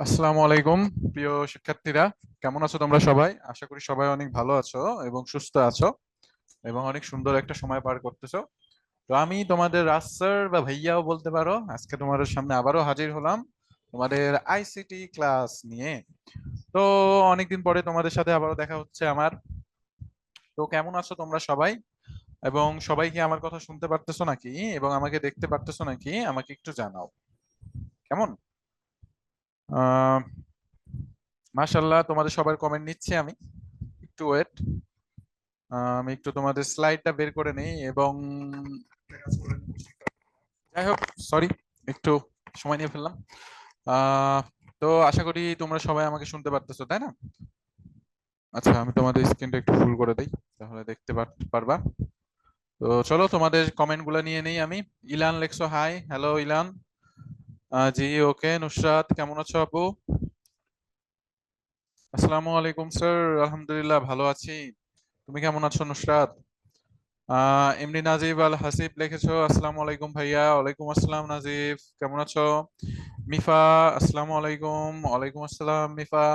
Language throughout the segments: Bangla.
আসসালামু আলাইকুম প্রিয় শিক্ষার্থীরা, কেমন আছো তোমরা সবাই? আশা করি সবাই অনেক ভালো আছো এবং সুস্থ আছো এবং অনেক সুন্দর একটা সময় পার করতেছো। তো আমি তোমাদের রাজ স্যার বা ভাইয়াও বলতে পারো, আজকে তোমাদের সামনে আবারও হাজির হলাম তোমাদের আইসিটি ক্লাস নিয়ে। তো অনেকদিন পরে তোমাদের সাথে আবারও দেখা হচ্ছে আমার। তো কেমন আছো তোমরা সবাই? এবং সবাই কি আমার কথা শুনতে পারতেছো নাকি এবং আমাকে দেখতে পারতেছো নাকি? আমাকে একটু জানাও কেমন। আহ মাশাল্লাহ, তোমাদের সবার কমেন্ট নিচ্ছি আমি। একটু ওয়েট, আমি একটু তোমাদের স্লাইডটা বের করে নেই এবং যাই হোক, সরি, একটু সময় নিয়ে ফেললাম। আহ তো আশা করি তোমরা সবাই আমাকে শুনতে পারতেছো, তাই না? আচ্ছা, আমি তোমাদের স্ক্রিনটা একটু ফুল করে দেই, তাহলে দেখতে পারবা। তো চলো তোমাদের কমেন্ট গুলা নিয়ে নেই আমি। ইলান লেখছো হাই, হ্যালো ইলান। জি ওকে। নুসরাত কেমন আছো আপু? আসসালামু আলাইকুম স্যার, আলহামদুলিল্লাহ ভালো আছি। তুমি কেমন আছো নুসরাত? এমনি নাজিব আল হাসিব লিখেছো আসসালামু আলাইকুম ভাইয়া। ওয়ালাইকুম আসসালাম নাজিব, কেমন আছো? মিফা আসসালামু আলাইকুম। ওয়ালাইকুম আসসালাম মিফা।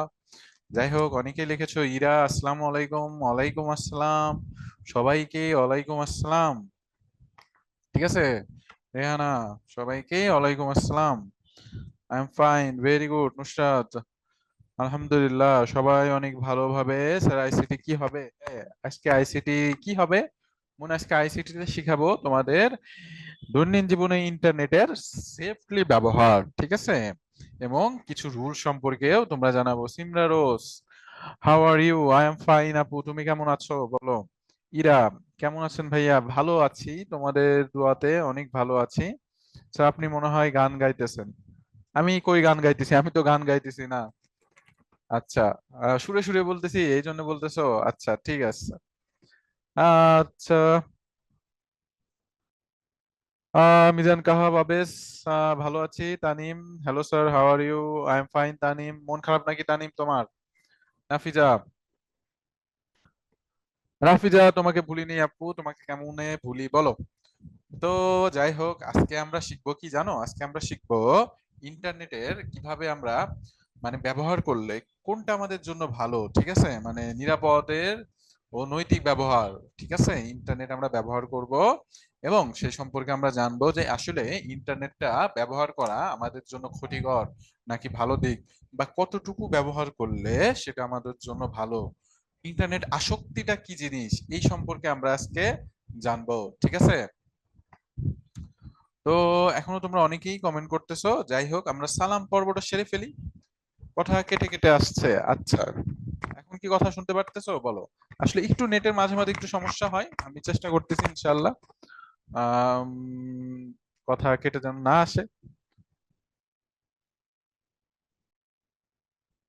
যাই হোক, অনেকেই লিখেছো। ইরা আসসালামু আলাইকুম। ওয়ালাইকুম আসসালাম সবাইকে। ওয়ালাইকুম আসসালাম। ঠিক আছে রেহানা, সবাইকে ওয়ালাইকুম আসসালাম। I am fine, very good Nusrat. আলহামদুলিল্লাহ সবাই অনেক ভালোভাবে। স্যার আইসিটি কি হবে? আজকে আইসিটি কি হবে? মনে হয় আজকে আইসিটি তে শিখাবো তোমাদের দৈনন্দিন জীবনে ইন্টারনেটের সেফলি ব্যবহার, ঠিক আছে? এবং কিছু রুল সম্পর্কেও তোমরা জানাবো। সিমরা রোজ, how are you? I am fine আপু, তুমি কেমন আছো বলো। ইরা কেমন আছেন ভাইয়া? ভালো আছি, তোমাদের দোয়াতে অনেক ভালো আছি। স্যার আপনি মনে হয় গান গাইতেছেন। আমি কই গান গাইতেছি? আমি তো গান গাইতেছি না। আচ্ছা, সুরে সুরে বলতেছি এই জন্য বলতেছো? আচ্ছা ঠিক আছে। আচ্ছা, মিজান কাহা আবেস, ভালো আছি। Tanim, hello sir, how are you? I am fine Tanim. মন খারাপ নাকি তানিম তোমার? নাফিজা, রাফিজা তোমাকে ভুলিনি আপু, তোমাকে কেমনে ভুলি বলো। তো যাই হোক, আজকে আমরা শিখবো কি জানো? আজকে আমরা শিখবো ইন্টারনেটের কিভাবে আমরা মানে ব্যবহার করলে কোনটা আমাদের জন্য ভালো, ঠিক আছে? মানে নিরাপদের ও নৈতিক ব্যবহার, ঠিক আছে? ইন্টারনেট আমরা ব্যবহার করব এবং সে সম্পর্কে আমরা জানবো যে আসলে ইন্টারনেটটা ব্যবহার করা আমাদের জন্য ক্ষতিকর নাকি ভালো দিক, বা কতটুকু ব্যবহার করলে সেটা আমাদের জন্য ভালো। ইন্টারনেট আসক্তিটা কি জিনিস, এই সম্পর্কে আমরা আজকে জানবো, ঠিক আছে? তো এখনো তোমরা অনেকেই কমেন্ট করতেছো। যাই হোক, আমরা সালাম পর্বটা সেরে ফেলি। কথা কেটে কেটে আসছে। আচ্ছা, এখন কি কথা শুনতে পারতেছো বলো? আসলে একটু নেটের মাঝে মাঝে একটু সমস্যা হয়, আমি চেষ্টা করতেছি ইনশাল্লাহ আম, কথা কেটে যেন না আসে।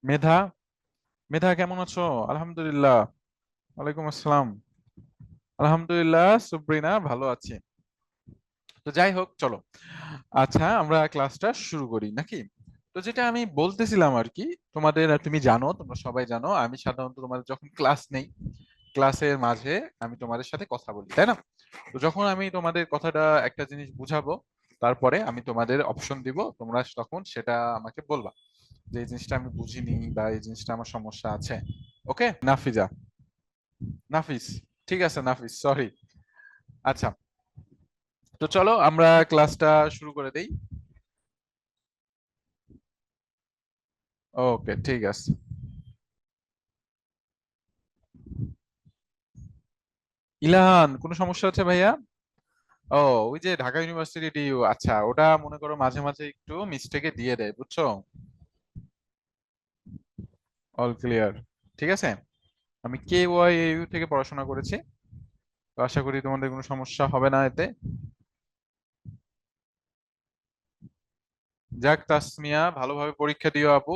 মেধা, মেধা কেমন আছো? আলহামদুলিল্লাহ। ওয়ালাইকুম আসসালাম। আলহামদুলিল্লাহ সুব্রিনা, ভালো আছি। তো যাই হোক, চলো আচ্ছা আমরা ক্লাসটা শুরু করি নাকি? তো যেটা আমি বলতেছিলাম আর কি, তোমাদের তুমি জানো, তোমরা সবাই জানো, আমি সাধারণত তোমাদের যখন ক্লাস নেই, ক্লাসের মাঝে আমি তোমাদের সাথে কথা বলি, তাই না? তো যখন আমি তোমাদের কথাটা একটা জিনিস বুঝাবো, তারপরে আমি তোমাদের অপশন দিব, তোমরা তখন সেটা আমাকে বলবা যে এই জিনিসটা আমি বুঝিনি বা এই জিনিসটা আমার সমস্যা আছে। ওকে নাফিজা, নাফিস, ঠিক আছে নাফিস, সরি। আচ্ছা, তো চলো আমরা ক্লাসটা শুরু করে দেই। ওকে ঠিক আছে। ইলহান, কোনো সমস্যা হচ্ছে ভাইয়া? ও, ওই যে ঢাকা ইউনিভার্সিটি ডিইউ, আচ্ছা ওটা মনে করো মাঝে মাঝে একটু মিস্টেকে দিয়ে দেয়, বুঝছো? অল ক্লিয়ার, ঠিক আছে। আমি কে ওয়াই ইউ থেকে পড়াশোনা করেছি, তো আশা করি তোমাদের কোনো সমস্যা হবে না এতে। যাক তাসমিয়া, ভালোভাবে পরীক্ষা দিও আপু।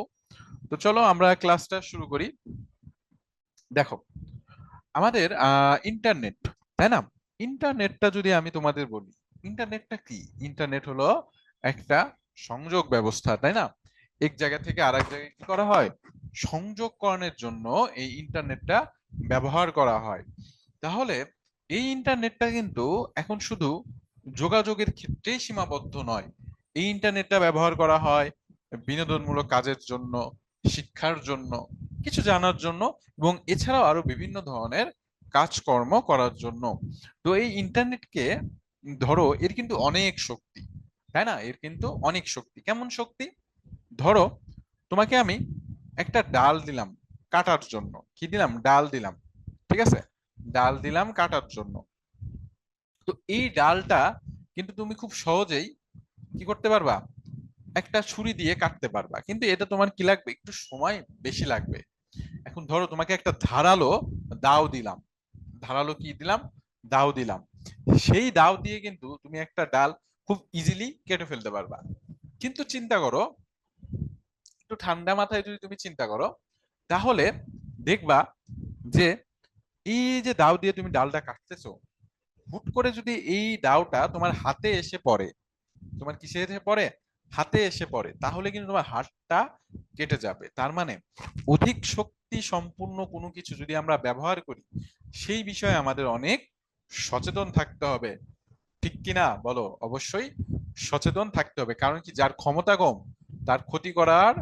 তো চলো আমরা ক্লাসটা শুরু করি। দেখো, আমাদের ইন্টারনেট, তাই না? ইন্টারনেটটা যদি আমি তোমাদের বলি, ইন্টারনেটটা কি? ইন্টারনেট হলো একটা সংযোগ ব্যবস্থা, তাই না? এক জায়গা থেকে আরেক জায়গায় কি করা হয়? সংযোগকরণের জন্য এই ইন্টারনেটটা ব্যবহার করা হয়। তাহলে এই ইন্টারনেটটা কিন্তু এখন শুধু যোগাযোগের ক্ষেত্রেই সীমাবদ্ধ নয়। এই ইন্টারনেটটা ব্যবহার করা হয় বিনোদনমূলক কাজের জন্য, শিক্ষার জন্য, কিছু জানার জন্য, এবং এছাড়াও আরো বিভিন্ন ধরনের কাজকর্ম করার জন্য। তো এই ইন্টারনেটকে ধরো এর কিন্তু অনেক শক্তি, তাই না? এর কিন্তু অনেক শক্তি। কেমন শক্তি? ধরো তোমাকে আমি একটা ডাল দিলাম কাটার জন্য। কি দিলাম? ডাল দিলাম। ঠিক আছে, ডাল দিলাম কাটার জন্য। তো এই ডালটা কিন্তু তুমি খুব সহজেই কি করতে পারবা? একটা ছুরি দিয়ে কাটতে পারবা, কিন্তু এটা তোমার কি লাগবে? একটু সময় বেশি লাগবে। এখন ধরো তোমাকে একটা ধারালো দাও দিলাম। ধারালো কি দিলাম? দাও দিলাম। সেই দাও দিয়ে কিন্তু তুমি একটা ডাল খুব ইজিলি কেটে ফেলতে পারবা। কিন্তু চিন্তা করো, একটু ঠান্ডা মাথায় যদি তুমি চিন্তা করো, তাহলে দেখবা যে এই যে দাও দিয়ে তুমি ডালটা কাটতেছো, হুট করে যদি এই দাওটা তোমার হাতে এসে পড়ে, তোমার কিসে এসে পড়ে? হাতে এসে পড়ে, তাহলে কিন্তু তোমার হাতটা কেটে যাবে। তার মানে অধিক শক্তি সম্পূর্ণ কোনো কিছু যদি আমরা ব্যবহার করি, সেই বিষয়ে আমাদের অনেক সচেতন থাকতে হবে। ঠিক কিনা বলো? অবশ্যই সচেতন থাকতে হবে। কারণ কি, যার ক্ষমতা কম তার ক্ষতি করার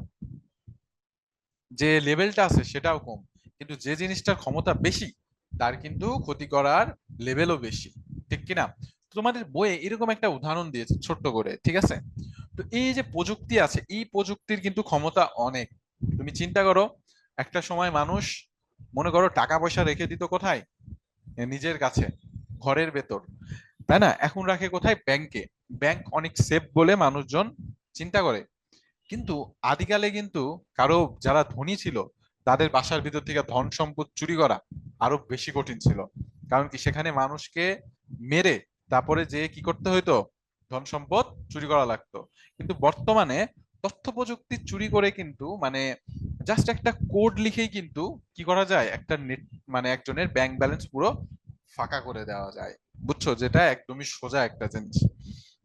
যে লেভেলটা আছে সেটাও কম, কিন্তু যে জিনিসটার ক্ষমতা বেশি তার কিন্তু ক্ষতি করার লেভেলও বেশি। ঠিক কিনা? তো তোমাদের বইয়ে এরকম একটা উদাহরণ দিয়েছে ছোট্ট করে, ঠিক আছে? তো এই যে প্রযুক্তি আছে, এই প্রযুক্তির কিন্তু ক্ষমতা অনেক। তুমি চিন্তা করো, একটা সময় মানুষ মনে করো টাকা পয়সা রেখে দিত কোথায়? নিজের কাছে, ঘরের ভেতর, তাই না? এখন রাখে কোথায়? ব্যাংকে। ব্যাংক অনেক সেফ বলে মানুষজন চিন্তা করে। কিন্তু আদিকালে কিন্তু কারো যারা ধনী ছিল তাদের বাসার ভিতর থেকে ধন সম্পদ চুরি করা আরো বেশি কঠিন ছিল। কারণ কি, সেখানে মানুষকে মেরে তারপরে যে কি করতে হইতো? ধন সম্পদ চুরি করা লাগতো। কিন্তু বর্তমানে তথ্য প্রযুক্তি চুরি করে কিন্তু মানে জাস্ট একটা কোড লিখেই কিন্তু কি করা যায়? একটা নেট মানে একজনের ব্যাংক ব্যালেন্স পুরো ফাঁকা করে দেওয়া যায়। বুঝছো? যেটা একদমই সোজা একটা জিনিস।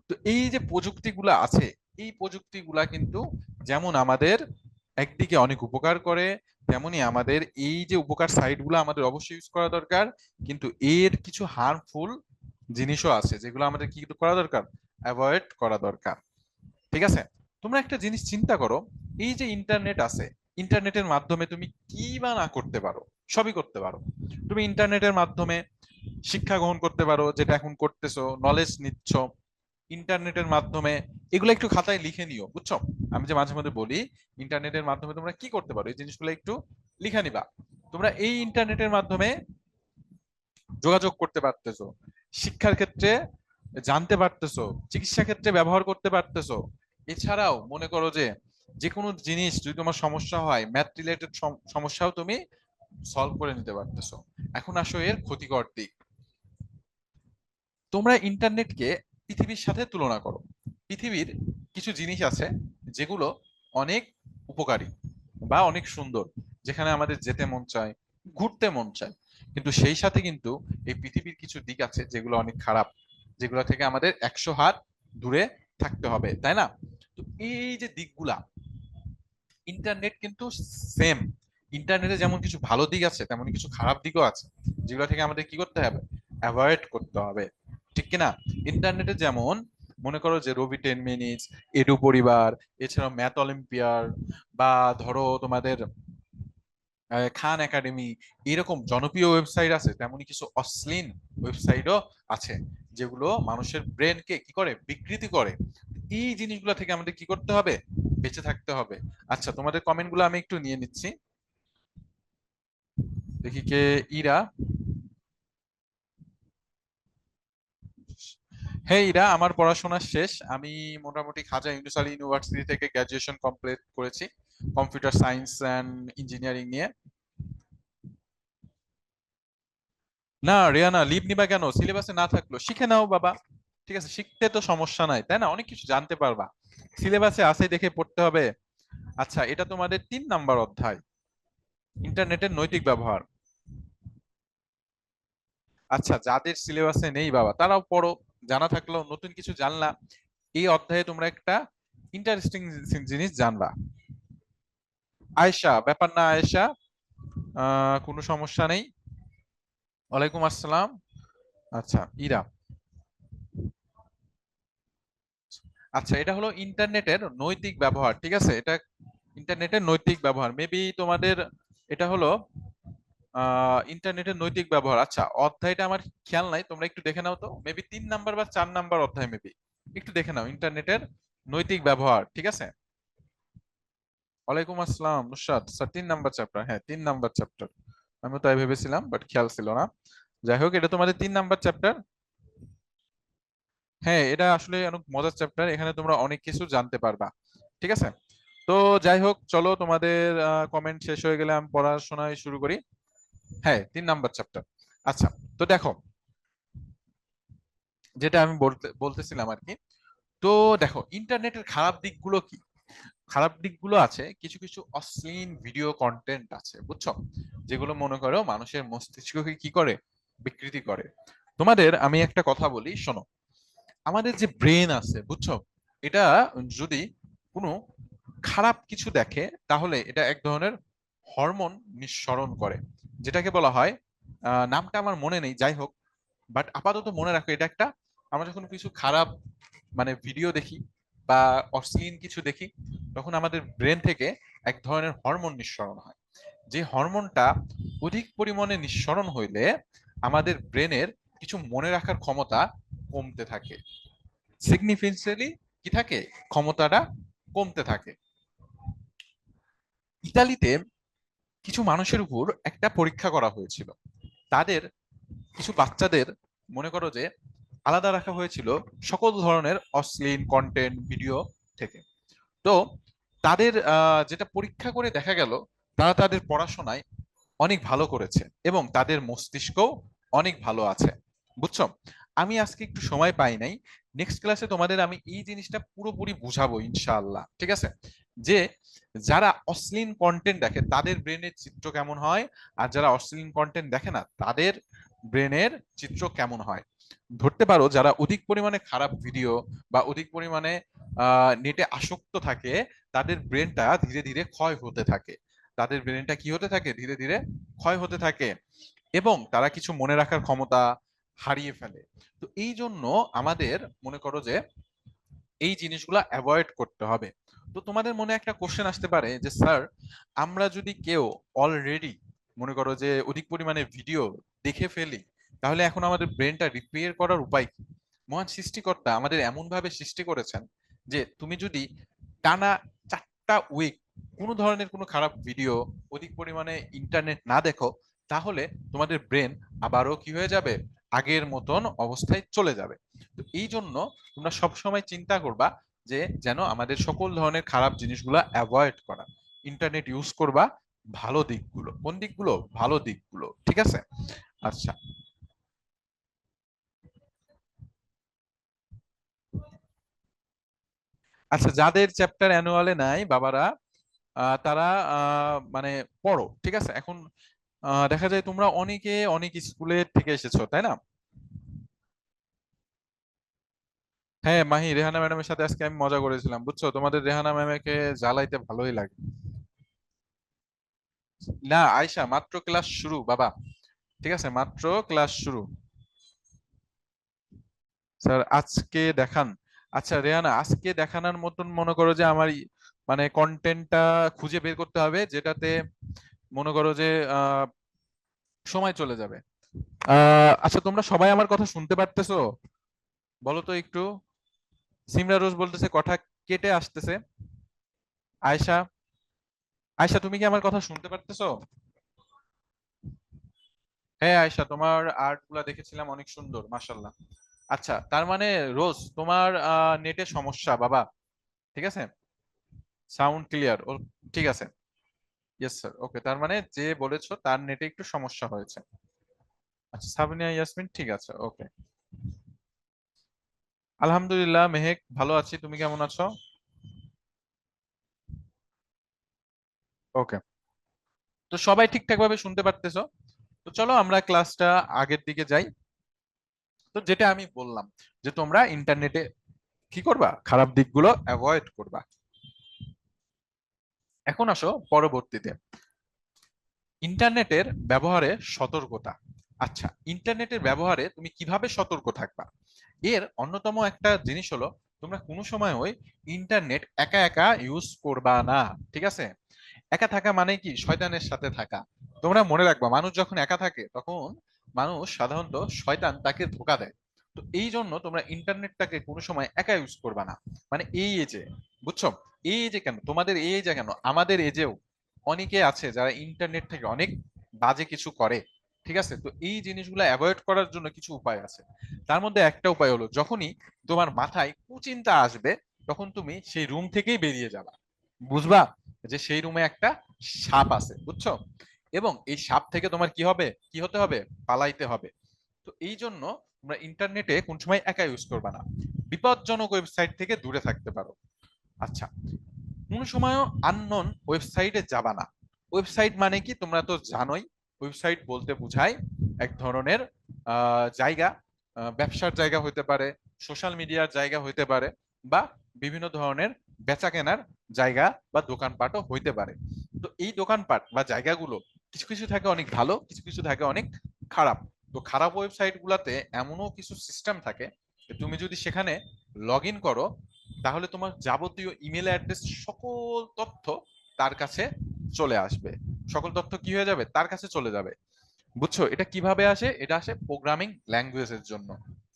তো এই যে প্রযুক্তিগুলা আছে, এই প্রযুক্তিগুলা কিন্তু যেমন আমাদের একদিকে অনেক উপকার করে, তেমনি আমাদের এই যে উপকার সাইড গুলো আমাদের অবশ্যই ইউজ করা দরকার। কিন্তু এর কিছু হার্মফুল জিনিসও আছে যেগুলো আমাদের কি করা দরকার? অ্যাভয়েড করা দরকার। ঠিক আছে? তোমরা একটা জিনিস চিন্তা করো, এই যে ইন্টারনেট আছে, ইন্টারনেটের মাধ্যমে তুমি কি বা না করতে পারো? সবই করতে পারো। তুমি ইন্টারনেটের মাধ্যমে শিক্ষা গ্রহণ করতে পারো, যেটা এখন করতেছো, নলেজ নিচ্ছ ইন্টারনেটের মাধ্যমে। এগুলো একটু খাতায় লিখে নিও, বুঝছো? আমি যে মাঝে মধ্যে বলি ইন্টারনেটের মাধ্যমে তোমরা কি করতে পারো, এই জিনিসগুলো একটু লিখে নিবা। তোমরা এই ইন্টারনেটের মাধ্যমে যোগাযোগ করতে পারতেছো, শিক্ষার ক্ষেত্রে জানতে পারতেছো, চিকিৎসা ক্ষেত্রে ব্যবহার করতে পারতেছো। এছাড়াও মনে করো যে যে কোনো জিনিস যদি তোমার সমস্যা হয়, ম্যাথ রিলেটেড সমস্যাও তুমি সলভ করে নিতে পারতেছো। এখন আসো এর ক্ষতিকর দিক। তোমরা ইন্টারনেটকে পৃথিবীর সাথে তুলনা করো। পৃথিবীর কিছু জিনিস আছে যেগুলো অনেক উপকারী বা অনেক সুন্দর, যেখানে আমাদের যেতে মন চায়, ঘুরতে মন চায়। কিন্তু সেই সাথে কিন্তু এই পৃথিবীর কিছু দিক আছে যেগুলো অনেক খারাপ, যেগুলো থেকে আমাদের 100 হাত দূরে থাকতে হবে, তাই না? তো এই যে দিকগুলা, ইন্টারনেট কিন্তু সেম। ইন্টারনেটে যেমন কিছু ভালো দিক আছে, তেমন কিছু খারাপ দিকও আছে, যেগুলো থেকে আমাদের কি করতে হবে? অ্যাভয়েড করতে হবে। ঠিক কিনা? ইন্টারনেটে যেমন মনে করো যে রবি 10 মিনিটস, এডু পরিবার, এছাড়াও ম্যাথ অলিম্পিয়াড, বা ধরো তোমাদের খান একাডেমি, এরকম জনপ্রিয় ওয়েবসাইট আছে, তেমনি কিছু অশ্লীল ওয়েবসাইটও আছে যেগুলো মানুষের ব্রেনকে কি করে? বিকৃতি করে। এই জিনিসগুলো থেকে আমাদের কি করতে হবে? বেঁচে থাকতে হবে। আচ্ছা, তোমাদের কমেন্ট গুলো আমি একটু নিয়ে নিচ্ছি। দেখি কে। ইরা, হ্যাঁ ইরা, আমার পড়াশোনা শেষ। আমি মোটামুটি খাজা ইউনুস আলী ইউনিভার্সিটি থেকে গ্রাজুয়েশন কমপ্লিট করেছি, কম্পিউটার সায়েন্স অ্যান্ড ইঞ্জিনিয়ারিং নিয়ে। না রিয়ানা, লিভ নিবা কেন? সিলেবাসে না থাকলো শিখে নাও বাবা। ঠিক আছে, শিখতে তো সমস্যা নাই, তাই না? অনেক কিছু জানতে পারবা, সিলেবাসে আছে দেখে পড়তে হবে। আচ্ছা, এটা তোমাদের 3 নাম্বার অধ্যায়, ইন্টারনেটের নৈতিক ব্যবহার। আচ্ছা, যাদের সিলেবাসে নেই বাবা তারাও পড়ো, জানা থাকলো, নতুন কিছু জানলা। এই অধ্যায়ে তোমরা একটা ইন্টারেস্টিং জিনিস জানবা। আয়েশা, ব্যাপার না আয়েশা, কোনো সমস্যা নেই। ওয়ালাইকুম আসসালাম। আচ্ছা ইরা, আচ্ছা, এটা হলো ইন্টারনেটের নৈতিক ব্যবহার, ঠিক আছে? এটা ইন্টারনেটের নৈতিক ব্যবহার, মেবি তোমাদের এটা হলো ইন্টারনেটের নৈতিক ব্যবহার। আচ্ছা, অধ্যায়টা আমার খেয়াল নাই, তোমরা একটু দেখে নাও তো, মেবি 3 নাম্বার বা 4 নাম্বার অধ্যায়, মেবি একটু দেখে নাও, ইন্টারনেটের নৈতিক ব্যবহার, ঠিক আছে? ওয়ালাইকুম আসসালাম নুসরাত স্যার, 3 নাম্বার চ্যাপ্টার, হ্যাঁ 3 নাম্বার চ্যাপ্টার। আমি তাই ভেবেছিলাম, বাট খেয়াল ছিল না। যাই হোক, এটা তোমাদের 3 নাম্বার চ্যাপ্টার। হ্যাঁ, এটা আসলে অনেক মজার চ্যাপ্টার, এখানে তোমরা অনেক কিছু জানতে পারবা, ঠিক আছে? তো যাই হোক, চলো তোমাদের কমেন্ট শেষ হয়ে গেলে আমি পড়াশোনায় শুরু করি। হ্যাঁ, 3 নাম্বার চ্যাপ্টার। আচ্ছা, তো দেখো, যেটা আমি বলতেছিলাম আর কি। তো দেখো, ইন্টারনেটের খারাপ দিকগুলো কি? খারাপ দিকগুলো আছে, কিছু কিছু অশ্লীল ভিডিও কন্টেন্ট আছে, বুঝছো? যেগুলো মনে করো মানুষের মস্তিষ্ককে কি করে, বিকৃতি করে। তোমাদের আমি একটা কথা বলি, শোনো। আমাদের যে ব্রেন আছে, বুঝছো, এটা যদি কোনো খারাপ কিছু দেখে, তাহলে এটা এক ধরনের হরমোন নিঃসরণ করে, যেটাকে বলা হয়, নামটা আমার মনে নেই, যাই হোক, বাট আপাতত মনে রাখো, এটা একটা, আমরা যখন কিছু খারাপ মানে ভিডিও দেখি বা অশ্লীল কিছু দেখি, তখন আমাদের ব্রেন থেকে এক ধরনের হরমোন নিঃসরণ হয়। যে হরমোনটা অধিক পরিমাণে নিঃসরণ হইলে আমাদের ব্রেনের কিছু মনে রাখার ক্ষমতা কমতে থাকে, সিগনিফিকেন্টলি কি থাকে, ক্ষমতাটা কমতে থাকে। ইতালিতে কিছু মানুষের উপর একটা পরীক্ষা করা হয়েছিল। তাদের কিছু বাচ্চাদের মনে করো যে আলাদা রাখা হয়েছিল সকল ধরনের অশ্লীল কন্টেন্ট ভিডিও থেকে। তো তাদের যেটা পরীক্ষা করে দেখা গেল, তারা তাদের পড়াশোনায় অনেক ভালো করেছে এবং তাদের মস্তিষ্কও অনেক ভালো আছে, বুঝছো? আমি আজকে একটু সময় পাই নাই, নেক্সট ক্লাসে তোমাদের আমি এই জিনিসটা পুরোপুরি বুঝাবো ইনশাআল্লাহ, ঠিক আছে? যে যারা অশ্লীল কন্টেন্ট দেখে তাদের ব্রেনের চিত্র কেমন হয়, আর যারা অশ্লীল কন্টেন্ট দেখে না তাদের ব্রেনের চিত্র কেমন হয়। ধরতে পারো, যারা অধিক পরিমাণে খারাপ ভিডিও বা অধিক পরিমাণে নেটে আসক্ত থাকে, তাদের ব্রেনটা ধীরে ধীরে ক্ষয় হতে থাকে। তাদের ব্রেনটা কি হতে থাকে, ধীরে ধীরে ক্ষয় হতে থাকে, এবং তারা কিছু মনে রাখার ক্ষমতা হারিয়ে ফেলে। তো এই জন্য আমাদের মনে করো যে এই জিনিসগুলো অ্যাভয়েড করতে হবে। তো তোমাদের মনে একটা কোশ্চেন আসতে পারে যে স্যার, আমরা যদি কেউ অলরেডি মনে করো যে অধিক পরিমাণে ভিডিও দেখে ফেলি, তাহলে এখন আমাদের ব্রেনটা রিপেয়ার করার উপায় কি? মহান সৃষ্টিকর্তা আমাদের এমন ভাবে সৃষ্টি করেছেন যে তুমি যদি টানা 4টা উইক কোনো ধরনের কোনো খারাপ ভিডিও, অধিক পরিমাণে ইন্টারনেট না দেখো, তাহলে তোমাদের ব্রেন আবারও কি হয়ে যাবে, আগের মতন অবস্থায় চলে যাবে। তো এই জন্য তোমরা সবসময় চিন্তা করবা যে যেন আমাদের সকল ধরনের খারাপ জিনিসগুলো অ্যাভয়েড করা, ইন্টারনেট ইউজ করবা ভালো দিকগুলো, কোন দিকগুলো, ভালো দিকগুলো, ঠিক আছে? আচ্ছা, আচ্ছা, যাদের চ্যাপ্টার অ্যানুয়ালে নাই বাবারা, তারা মানে পড়ো, ঠিক আছে? এখন দেখা যায় তোমরা অনেকে অনেক স্কুলে থেকে এসেছো, তাই না? হ্যাঁ মাহি, রেহানা ম্যাডামের সাথে আজকে আমি মজা করেছিলাম, বুঝছো? তোমাদের রেহানা ম্যামকে জ্বালাইতে ভালোই লাগে। না আয়শা, মাত্র ক্লাস শুরু বাবা, ঠিক আছে? মাত্র ক্লাস শুরু। স্যার আজকে দেখান। আচ্ছা রেহানা, আজকে দেখানোর মতন মনে করো যে আমার মানে কন্টেন্টটা খুঁজে বের করতে হবে, যেটাতে মনে করো যে আহ সময় চলে যাবে। আচ্ছা, তোমরা সবাই আমার কথা শুনতে পারতেছো? বলো তো একটু। সিমরা রোজ বলতেছে কথা কেটে আসতেছে। আয়শা, আয়শা তুমি কি আমার কথা শুনতে পারতেছো? হ্যাঁ আয়শা, তোমার আর্ট গুলা দেখেছিলাম, অনেক সুন্দর, মাশাল্লাহ। আচ্ছা, তার মানে রোজ তোমার নেটে সমস্যা বাবা, ঠিক আছে? সাউন্ড ক্লিয়ার ও, ঠিক আছে। ইয়েস স্যার, ওকে, তার মানে যে বলেছো তার নেটে একটু সমস্যা হয়েছে। আচ্ছা সাবিনা ইয়াসমিন, ঠিক আছে, ওকে। আলহামদুলিল্লাহ মেহেক, ভালো আছি, তুমি কেমন আছো? ওকে, তো সবাই ঠিকঠাক ভাবে শুনতে পারতেছো? তো চলো আমরা ক্লাসটা আগের দিকে যাই। তো যেটা আমি বললাম যে তোমরা ইন্টারনেটে কি করবা, খারাপ দিকগুলো অ্যাভয়েড করবা। এখন আসো পরবর্তীতে, ইন্টারনেটের ব্যবহারে সতর্কতা। আচ্ছা, ইন্টারনেটের ব্যবহারে তুমি কিভাবে সতর্ক থাকবা? এর অন্যতম একটা জিনিস হলো, তোমরা কোনো সময় ওই ইন্টারনেট একা একা ইউজ করবা না, ঠিক আছে? একা থাকা মানে কি? শয়তানের সাথে থাকা। তোমরা মনে রাখবা, মানুষ যখন একা থাকে তখন মানুষ সাধারণত শয়তান তাকে ধোঁকা দেয়। তো এই জন্য তোমরা ইন্টারনেটটাকে কোনো সময় একা ইউজ করবা না। মানে এই এজে, বুঝছো? এই এজে কেন, তোমাদের এই এজে কেন, আমাদের এজেও অনেকে আছে যারা ইন্টারনেট থেকে অনেক বাজে কিছু করে, ঠিক আছে? তো এই জিনিসগুলো অ্যাভয়েড করার জন্য কিছু উপায় আছে। তার মধ্যে একটা উপায় হলো, যখনই তোমার মাথায় কুচিন্তা আসবে তখন তুমি সেই রুম থেকেই বেরিয়ে যাবা। বুঝবা যে সেই রুমে একটা সাপ আছে, বুঝছো? এবং এই সাপ থেকে তোমার কি হবে, কি হতে হবে? পালাইতে হবে। তো এই জন্য তোমরা ইন্টারনেটে কোন সময় একা ইউজ করবে না। বিপজ্জনক ওয়েবসাইট থেকে দূরে থাকতে পারো। আচ্ছা, কোন সময়ও আননোন ওয়েবসাইটে যাবা না। ওয়েবসাইট মানে কি তোমরা তো জানোই। ওয়েবসাইট বলতে বোঝায় এক ধরনের জায়গা, ব্যবসার জায়গা হতে পারে, সোশ্যাল মিডিয়ার জায়গা হতে পারে, বা বিভিন্ন ধরনের বেচা কেনার জায়গা বা দোকানপাটও হইতে পারে। তো এই দোকানপাট বা জায়গাগুলো কিছু কিছু থাকে অনেক ভালো, কিছু কিছু থাকে অনেক খারাপ। তো খারাপ ওয়েবসাইট গুলাতে এমনও কিছু সিস্টেম থাকে যে তুমি যদি সেখানে লগ ইন করো, তাহলে তোমার যাবতীয় ইমেল অ্যাড্রেস, সকল তথ্য তার কাছে চলে আসবে। সকল তথ্য কি হয়ে যাবে? তার কাছে চলে যাবে। বুঝছো এটা কিভাবে আসে? এটা আসে প্রোগ্রামিং ল্যাঙ্গুয়েজের জন্য,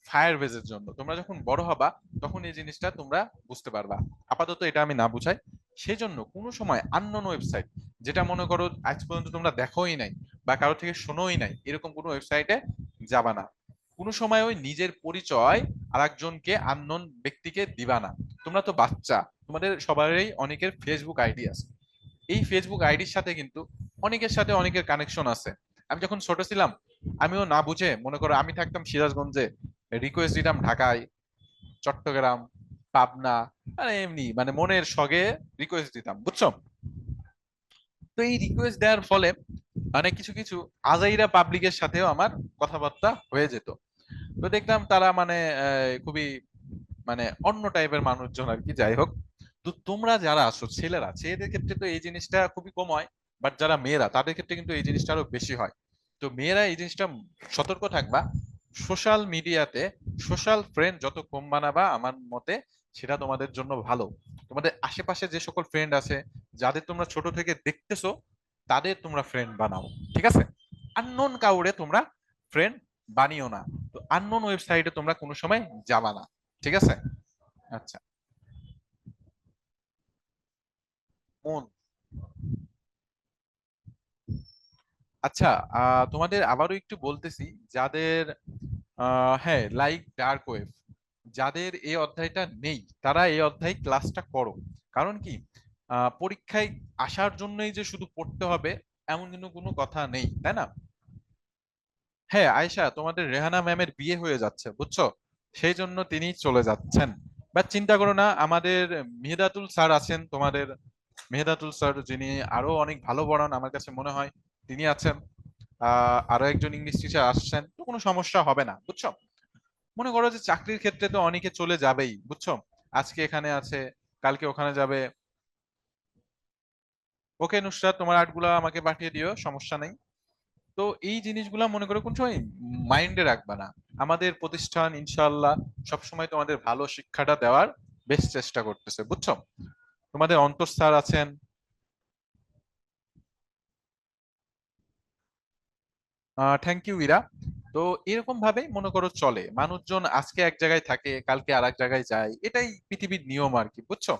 ফায়ারবেজের জন্য। তোমরা যখন বড় হবা তখন এই জিনিসটা তোমরা বুঝতে পারবা। আপাতত এটা আমি না বুঝাই। সেই জন্য কোনো সময় আননোন ওয়েবসাইট, যেটা মনে করো আজ পর্যন্ত তোমরা দেখোই নাই বা কারো থেকে শোনোই নাই, এরকম কোনো ওয়েবসাইটে যাবা না। কোনো সময় ওই নিজের পরিচয় আরেকজনকে, আননোন ব্যক্তিকে দিবা না। তোমরা তো বাচ্চা, তোমাদের সবারই অনেকের ফেসবুক আইডি আছে। এই ফেসবুক আইডির সাথে কিন্তু অনেকের সাথে অনেকের কানেকশন আছে। আমি যখন ছোট ছিলাম, আমিও না বুঝে, মনে করো আমি থাকতাম সিরাজগঞ্জে, রিকোয়েস্ট দিতাম ঢাকায়, চট্টগ্রাম, পাবনা, মানে এমনি মানে মনের শখে রিকোয়েস্ট দিতাম, বুঝছো? তো এই রিকোয়েস্ট দেওয়ার ফলে মানে কিছু কিছু আজাইরা পাবলিকের সাথেও আমার কথাবার্তা হয়ে যেত। তো দেখলাম তারা মানে খুবই মানে অন্য টাইপের মানুষজন আর কি। যাই হোক, তো তোমরা যারা আছো ছেলেরা, ছেলেদের ক্ষেত্রে তো এই জিনিসটা খুবই কম হয়, বাট যারা মেয়েরা তাদের ক্ষেত্রে কিন্তু এই জিনিসটা আরো বেশি হয়। তো মেয়েরা এই জিনিসটা সতর্ক থাকবা। সোশ্যাল মিডিয়াতে সোশ্যাল ফ্রেন্ড যত কম বানাবা আমার মতে সেটা তোমাদের জন্য ভালো। তোমাদের আশেপাশে যে সকল ফ্রেন্ড আছে, যাদের তোমরা ছোট থেকে দেখতেছো, তাদের তোমরা ফ্রেন্ড বানাও, ঠিক আছে? আননোন কাউরে তোমরা ফ্রেন্ড বানিও না। তো আননোন ওয়েবসাইটে তোমরা কোনো সময় যাবা না, ঠিক আছে? আচ্ছা, মন। আচ্ছা, তোমাদের আবারও একটু বলতেছি, যাদের হ্যাঁ, লাইক ডার্ক ওয়েব, যাদের এই অধ্যায়টা নেই তারা এই অধ্যায় ক্লাসটা করো। কারণ কি, পরীক্ষায় আসার জন্যই যে শুধু পড়তে হবে এমন কিন্তু কোনো কথা নেই, তাই না? হ্যাঁ আয়েশা, তোমাদের রেহানা ম্যামের বিয়ে হয়ে যাচ্ছে, বুঝছো? সেই জন্য তিনি চলে যাচ্ছেন। বাট চিন্তা করো না, আমাদের মেহেদাতুল স্যার আছেন তোমাদের। মেহেদাতুল স্যার, যিনি আরো অনেক ভালো পড়ান আমার কাছে মনে হয়, তিনি আছেন। আরো একজন ইংলিশ টিচার আসছেন, তো কোনো সমস্যা হবে না, বুঝছো? মনে করো যে চাকরির ক্ষেত্রে তো অনেকে চলে যাবেই, বুঝছো? আজকে এখানে আছে, কালকে ওখানে যাবে। ওকে নুসরাত, তোমার আর্টগুলো আমাকে পাঠিয়ে দিও, সমস্যা নেই। তো এই জিনিসগুলা মনে করো কোন সময় মাইন্ডে রাখবা না। আমাদের প্রতিষ্ঠান ইনশাআল্লাহ সবসময় তোমাদের ভালো শিক্ষাটা দেওয়ার বেশ চেষ্টা করতেছে, বুঝছো? তোমাদের অন্তর স্যার আছেন। Thank you Ira. তো এরকম ভাবে মনে করো চলে, মানুষজন আজকে এক জায়গায় থাকে, কালকে আর এক জায়গায় যায়, এটাই পৃথিবীর নিয়ম আর কি, বুঝছো?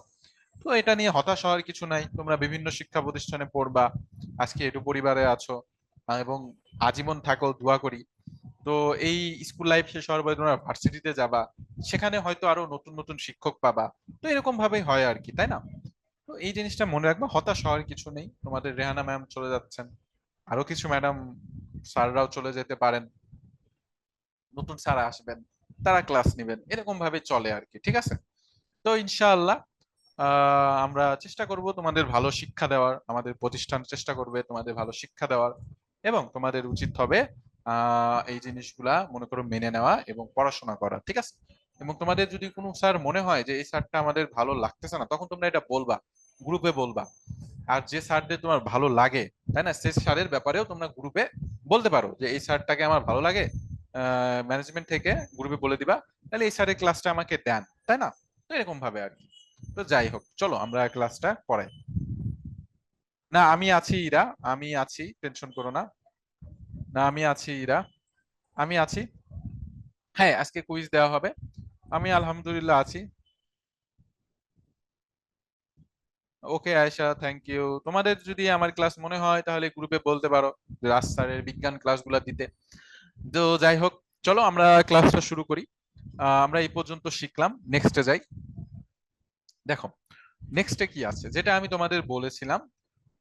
তো এটা নিয়ে হতাশ হওয়ার কিছু নাই। তোমরা বিভিন্ন শিক্ষা প্রতিষ্ঠানে পড়বা, আজকে এটু পরিবারে আছো, এবং আজীবন থাকো, দোয়া করি। তো এই স্কুল লাইফ শেষ হওয়ার পরে তোমরা ভার্সিটিতে যাবা, সেখানে হয়তো আরো নতুন নতুন শিক্ষক পাবা। তো এরকম ভাবেই হয় আর কি, তাই না? তো এই জিনিসটা মনে রাখবা, হতাশ হওয়ার কিছু নেই। তোমাদের রেহানা ম্যাম চলে যাচ্ছেন, আরো কিছু ম্যাডাম স্যাররাও চলে যেতে পারেন, নতুন স্যার আসবেন, তারা ক্লাস নেবেন, এরকম ভাবে চলে আর কি, ঠিক আছে? তো ইনশাআল্লাহ আমরা চেষ্টা করব তোমাদের ভালো শিক্ষা দেওয়ার, আমাদের প্রতিষ্ঠান চেষ্টা করবে তোমাদের ভালো শিক্ষা দেওয়ার। এবং তোমাদের উচিত হবে এই জিনিসগুলা মনে করো মেনে নেওয়া এবং পড়াশোনা করা, ঠিক আছে? এবং তোমাদের যদি কোনো স্যার মনে হয় যে এই স্যারটা আমাদের ভালো লাগতেছে না, তখন তোমরা এটা বলবা, গ্রুপে বলবা। আর যে স্যারদের তোমার ভালো লাগে, তাই না, সেই স্যারের ব্যাপারেও তোমরা গ্রুপে বলতে পারো যে এই স্যারটাকে আমার ভালো লাগে। ম্যানেজমেন্ট থেকে গ্রুপে বলে দিবা, তাহলে এই স্যারের ক্লাসটা আমাকে দেন, তাই না? তো এরকম ভাবে আর কি। তো যাই হোক, চলো আমরা ক্লাসটা করাই। না আমি আছি ইরা, আমি আছি, টেনশন করো না। না আমি আছি ইরা, আমি আছি। হ্যাঁ আজকে কুইজ দেওয়া হবে, আমি আলহামদুলিল্লাহ আছি। ওকে আয়েশা, থ্যাংক ইউ। তোমাদের যদি আমার ক্লাস মনে হয় তাহলে গ্রুপে বলতে পারো যে রাজ স্যারের বিজ্ঞান ক্লাসগুলো দিতে। তো যাই হোক, চলো আমরা ক্লাসটা শুরু করি। আমরা এই পর্যন্ত শিখলাম, নেক্সটে যাই। দেখো নেক্সটে কি আছে, যেটা আমি তোমাদের বলেছিলাম,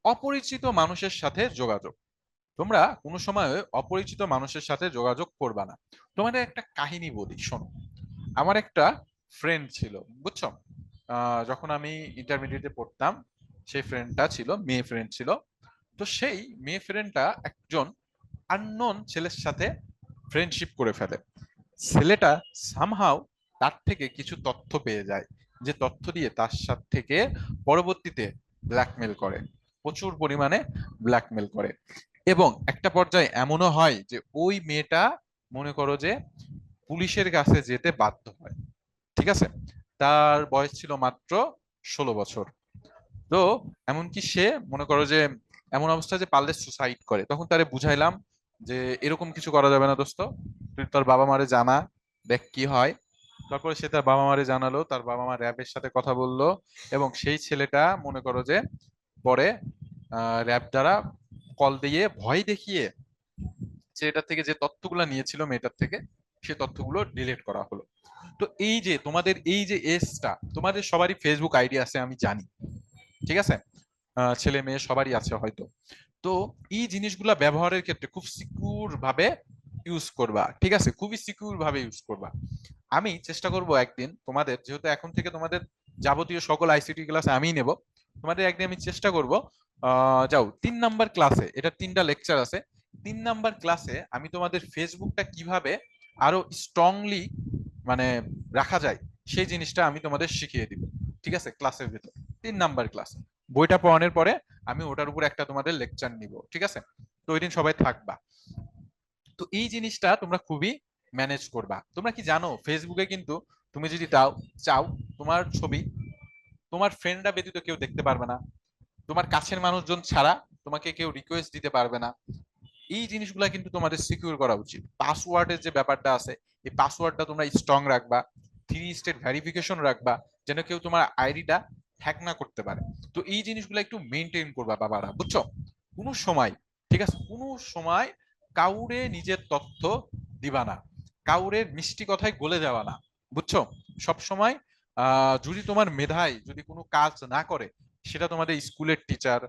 অপরিচিত মানুষের সাথে যোগাযোগ। তোমরা কোনো সময় অপরিচিত মানুষের সাথে যোগাযোগ করবা না। তোমাদের একটা কাহিনী বলি, শোনো। আমার একটা ফ্রেন্ড ছিল, বুঝছো? যখন আমি ইন্টারমিডিয়েটে পড়তাম, সেই ফ্রেন্ডটা ছিল মেয়ে ফ্রেন্ড ছিল। তো সেই মেয়ে ফ্রেন্ডটা একজন আননোন ছেলের সাথে ফ্রেন্ডশিপ করে ফেলে। ছেলেটা সামহাও তার থেকে কিছু তথ্য পেয়ে যায়, যে তথ্য দিয়ে তার সাথে থেকে পরবর্তীতে ব্ল্যাকমেল করে, প্রচুর পরিমাণে ব্ল্যাকমেল করে। এবং একটা পর্যায়ে এমনও হয় যে ওই মেয়েটা, মনে করো যে, পুলিশের কাছে যেতে বাধ্য হয়। ঠিক আছে, তার বয়স ছিল মাত্র 16 বছর। তো এমনকি সে, মনে করো যে, এমন অবস্থা যে পারলে সুসাইড করে। তখন তারে বুঝাইলাম যে এরকম কিছু করা যাবে না দোস্ত, তুই তোর বাবা মারে জানা, দেখ কি হয়। তারপরে সে তার বাবা মারে জানালো, তার বাবা মা র্যাবের সাথে কথা বললো, এবং সেই ছেলেটা, মনে করো যে, পরে র্যাব দ্বারা কল দিয়ে ভয় দেখিয়ে ছেলেটার থেকে যে তথ্যগুলো নিয়েছিল মেয়েটার থেকে, সে তথ্যগুলো ডিলিট করা হলো। তো এই যে তোমাদের এই যে এজটা, তোমাদের সবারই ফেসবুক আইডি আছে আমি জানি, ঠিক আছে? ছেলে মেয়ে সবারই আছে হয়তো। তো এই জিনিসগুলা ব্যবহারের ক্ষেত্রে খুব সিকিউর ভাবে ইউজ করবা, ঠিক আছে? খুবই সিকিউর ভাবে ইউজ করবা। আমি চেষ্টা করব একদিন তোমাদের, যেহেতু এখন থেকে তোমাদের যাবতীয় সকল আইসিটি ক্লাস আমিই নেব, তোমাদের একদিন আমি চেষ্টা করব, যাও 3 নাম্বার ক্লাসে, এটা 3টা লেকচার আছে, 3 নাম্বার ক্লাসে আমি তোমাদের ফেসবুকটা কিভাবে আরো স্ট্রংলি মানে রাখা যায়, সেই জিনিসটা আমি তোমাদের শিখিয়ে দিব, ঠিক আছে? ক্লাসের ভিতর 3 নাম্বার ক্লাস, বইটা পড়ানোর পরে আমি ওটার উপর একটা তোমাদের লেকচার নিব, ঠিক আছে? তো ওই দিন সবাই থাকবা। তো এই জিনিসটা তোমরা খুবই ম্যানেজ করবা। তোমরা কি জানো, ফেসবুকে কিন্তু তুমি যদি চাও, তোমার ছবি তোমার ফ্রেন্ডরা ব্যতীত কেউ দেখতে পারবে না, তোমার কাছের মানুষজন ছাড়া তোমাকে কেউ রিকোয়েস্ট দিতে পারবে না। এই জিনিসগুলা কিন্তু তোমাদের সিকিউর করা উচিত। পাসওয়ার্ডের যে ব্যাপারটা আছে, এই পাসওয়ার্ডটা তোমরা স্ট্রং রাখবা, 3 স্টেপ ভেরিফিকেশন রাখবা, যেন কেউ তোমার আইডিটা হ্যাক না করতে পারে। তো এই জিনিসগুলো একটু মেনটেন করবা বাবারা, বুঝছো? কোনো সময়, ঠিক আছে, কোনো সময় কাউরে নিজের তথ্য দিবা না, কাউরে মিষ্টি কথায় গলে যাওয়া না, বুঝছো? সব সময় যদি তোমার মেধায় যদি কোনো কাজ না করে, সেটা তোমাদের স্কুলের টিচার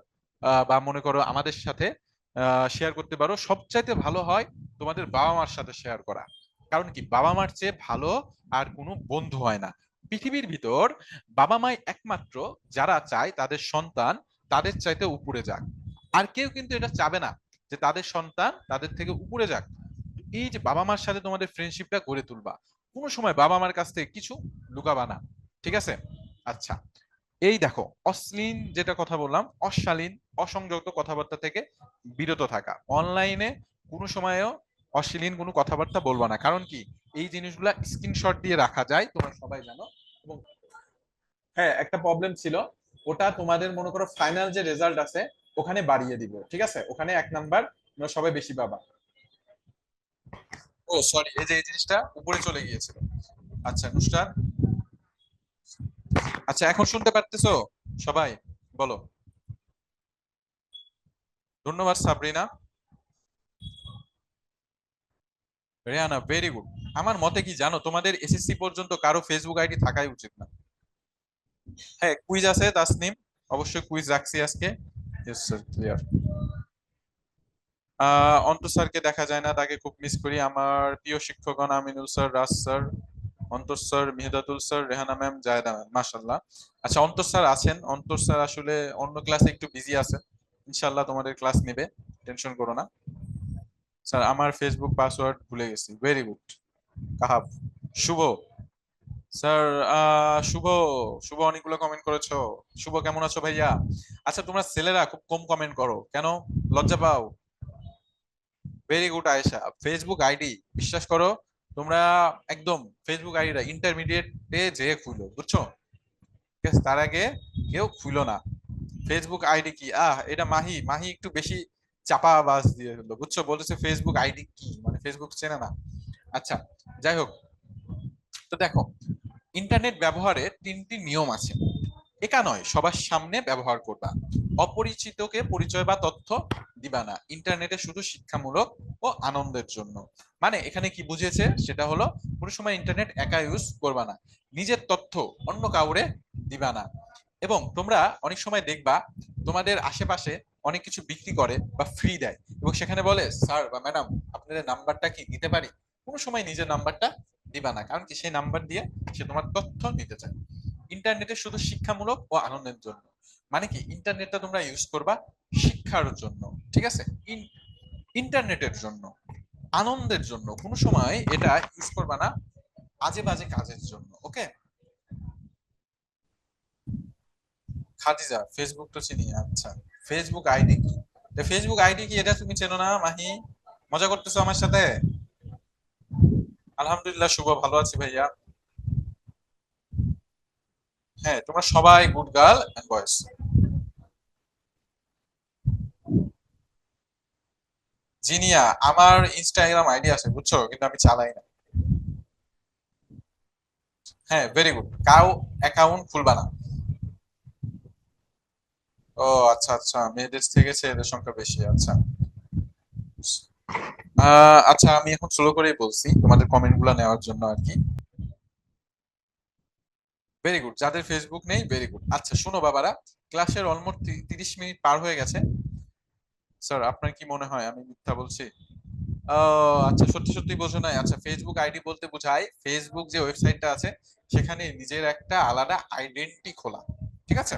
বা মনে করো আমাদের সাথে শেয়ার করতে পারো। সবচাইতে ভালো হয় তোমাদের বাবা মার সাথে শেয়ার করা। কারণ কি, বাবা মার চেয়ে ভালো আর কোনো বন্ধু হয় না পৃথিবীর ভিতর। বাবা মাই একমাত্র যারা চায় তাদের সন্তান তাদের চাইতে উপরে যাক। আর কেউ কিন্তু এটা চাবে না যে তাদের সন্তান তাদের থেকে উপরে যাক। এই যে বাবা মার সাথে তোমাদের ফ্রেন্ডশিপটা গড়ে তুলবা, কোনো সময় বাবা মার কাছ থেকে কিছু লুকাবা না, ঠিক আছে? আচ্ছা, এই দেখো, অশ্লীল যেটা কথা বললাম, অশালীন অসংযত কথাবার্তা থেকে বিরত থাকা। অনলাইনে কোনো সময়ও অশ্লীল কোনো কথাবার্তা বলবা না। কারণ কি, এই জিনিসগুলা স্ক্রিনশট দিয়ে রাখা যায়, তোমরা সবাই জানো। এবং হ্যাঁ, একটা প্রবলেম ছিল, ওটা তোমাদের মনে করো ফাইনাল যে রেজাল্ট আছে ওখানে বাড়িয়ে দিব, ঠিক আছে? ওখানে 1 নাম্বার তোমরা সবাই বেশি পাবা। ও সরি, এই যে এই জিনিসটা উপরে চলে গিয়েছিল। আচ্ছা নুসরাত, আচ্ছা এখন শুনতে পারতেছো সবাই? বলো। ধন্যবাদ সাবরিনা। Rehana, very good. আমার মতে কি জানো, তোমাদের এসএসসি পর্যন্ত কারো ফেসবুক আইডি থাকাই উচিত না। হ্যাঁ কুইজ আছে তাসনিম, অবশ্যই কুইজ রাখছি আজকে। Yes sir, clear. অন্তর স্যারকে দেখা যায় না, তাকে খুব মিস করি। আমার প্রিয় শিক্ষকগণ, Aminul sir, Raj sir, Antar sir, Mihidatul sir, Rehana ma'am, Zayda ma'am, মাশাল্লাহ। আচ্ছা অন্তর স্যার আছেন, অন্তর স্যার আসলে অন্য ক্লাসে একটু বিজি আছেন, ইনশাল্লাহ তোমাদের ক্লাস নেবে, টেনশন করো না। স্যার আমার ফেসবুক পাসওয়ার্ড ভুলে গেছি, ভেরি গুড। কাহাব, শুভ স্যার, শুভ, শুভ অনেকগুলো কমেন্ট করেছো। শুভ কেমন আছো ভাইয়া? আচ্ছা তোমরা ছেলেরা খুব কম কমেন্ট করো কেন, লজ্জা পাও? Very good Ayesha, Facebook ID বিশ্বাস করো, তোমরা একদম ফেসবুক আইডিটা ইন্টারমিডিয়েটে যেয়ে খুলো, বুঝছো? ঠিক আছে, তার আগে কেউ খুলো না। ফেসবুক আইডি কি, এটা মাহি মাহি একটু বেশি চাপা বাজ দিয়ে ফেললো, বুঝছো? বলতেছে ফেসবুক আইডি কি, মানে ফেসবুক চেনে না। আচ্ছা, যাই হোক, তো দেখো, ইন্টারনেট ব্যবহারে তিনটি নিয়ম আছে। একা নয়, সবার সামনে ব্যবহার করবা, অপরিচিতকে পরিচয় বা তথ্য দিবা না, ইন্টারনেটে শুধু শিক্ষামূলক ও আনন্দের জন্য। মানে এখানে কি বুঝেছে সেটা হলো, কোনো সময় ইন্টারনেট একা ইউজ করবা না, নিজের তথ্য অন্য কাউরে দিবা না। এবং তোমরা অনেক সময় দেখবা তোমাদের আশেপাশে অনেক কিছু বিক্রি করে বা ফ্রি দেয়, এবং সেখানে বলে স্যার বা ম্যাডাম আপনাদের নাম্বারটা কি দিতে পারি। কোনো সময় নিজের নাম্বারটা দিবা না, কারণ কি সেই নাম্বার দিয়ে সে তোমার তথ্য নিতে চায়। ইন্টারনেটে শুধু শিক্ষামূলক ও আনন্দের জন্য, মানে কি ইন্টারনেটটা তোমরা ইউজ করবা শিক্ষার জন্য, ঠিক আছে? ইন্টারনেটের জন্য, আনন্দের জন্য, কোনো সময় এটা ইউজ করবা না আজে বাজে কাজের জন্য। ওকে? খাদিজা, ফেসবুক তো চিনি। আচ্ছা, ফেসবুক আইডি কি? ফেসবুক আইডি কি এটা তুমি চেনো না মাহি? মজা করতেছো আমার সাথে? আলহামদুলিল্লাহ, শুভ, ভালো আছি ভাইয়া। হ্যাঁ, তোমরা সবাই good girl and boys. Zinia, আমার ইনস্টাগ্রাম আইডি আছে বুঝছো, কিন্তু আমি চালাই না। হ্যাঁ, ভেরি গুড, কাউ অ্যাকাউন্ট খুলবা না। ও আচ্ছা আচ্ছা, মেয়েদের থেকে ছেলেদের সংখ্যা বেশি, আচ্ছা। আচ্ছা, আমি এখন স্লো করেই বলছি তোমাদের কমেন্ট গুলা নেওয়ার জন্য আর কি। ভেরি গুড, যাদের ফেসবুক নেই ভেরি গুড। আচ্ছা শোনো বাবারা, ক্লাসের অলমোস্ট 30 মিনিট পার হয়ে গেছে। স্যার আপনার কি মনে হয় আমি মিথ্যা বলছি? আচ্ছা, সত্যি সত্যি বোঝো নাই? আচ্ছা, ফেসবুক আইডি বলতে বোঝায় ফেসবুক যে ওয়েবসাইটটা আছে সেখানে নিজের একটা আলাদা আইডেন্টি খোলা, ঠিক আছে?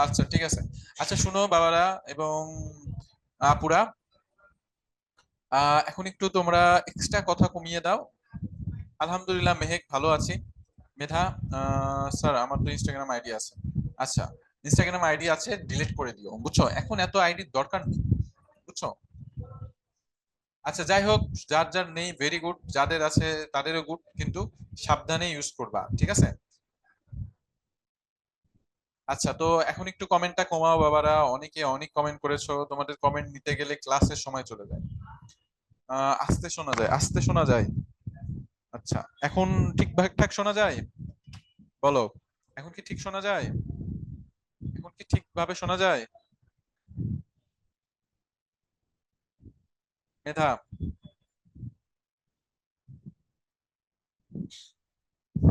আচ্ছা ঠিক আছে। আচ্ছা শুনো বাবারা এবং আপুরা, এখন একটু তোমরা এক্সট্রা কথা কমিয়ে দাও। আলহামদুলিল্লাহ মেহেক, ভালো আছি। মেধা, স্যার আমার তো ইনস্টাগ্রাম আইডি আছে। আচ্ছা, ইনস্টাগ্রাম আইডি আছে, ডিলিট করে দিও, বুঝছো? এখন এত আইডির দরকার নেই, বুঝছো? আচ্ছা যাই হোক, যার যার নেই ভেরি গুড, যাদের আছে তাদেরও গুড, কিন্তু সাবধানে ইউজ করবা, ঠিক আছে? আচ্ছা, তো এখন একটু কমেন্টটা কমাও বাবারা, অনেকে অনেক কমেন্ট করেছো, তোমাদের কমেন্ট নিতে গেলে ক্লাসের সময় চলে যায়। আস্তে শোনা যায়, আস্তে শোনা যায়। আচ্ছা, এখন ঠিকঠাক শোনা যায়? বলো, এখন কি ঠিক শোনা যায়? এখন কি ঠিকভাবে শোনা যায়? মেধা,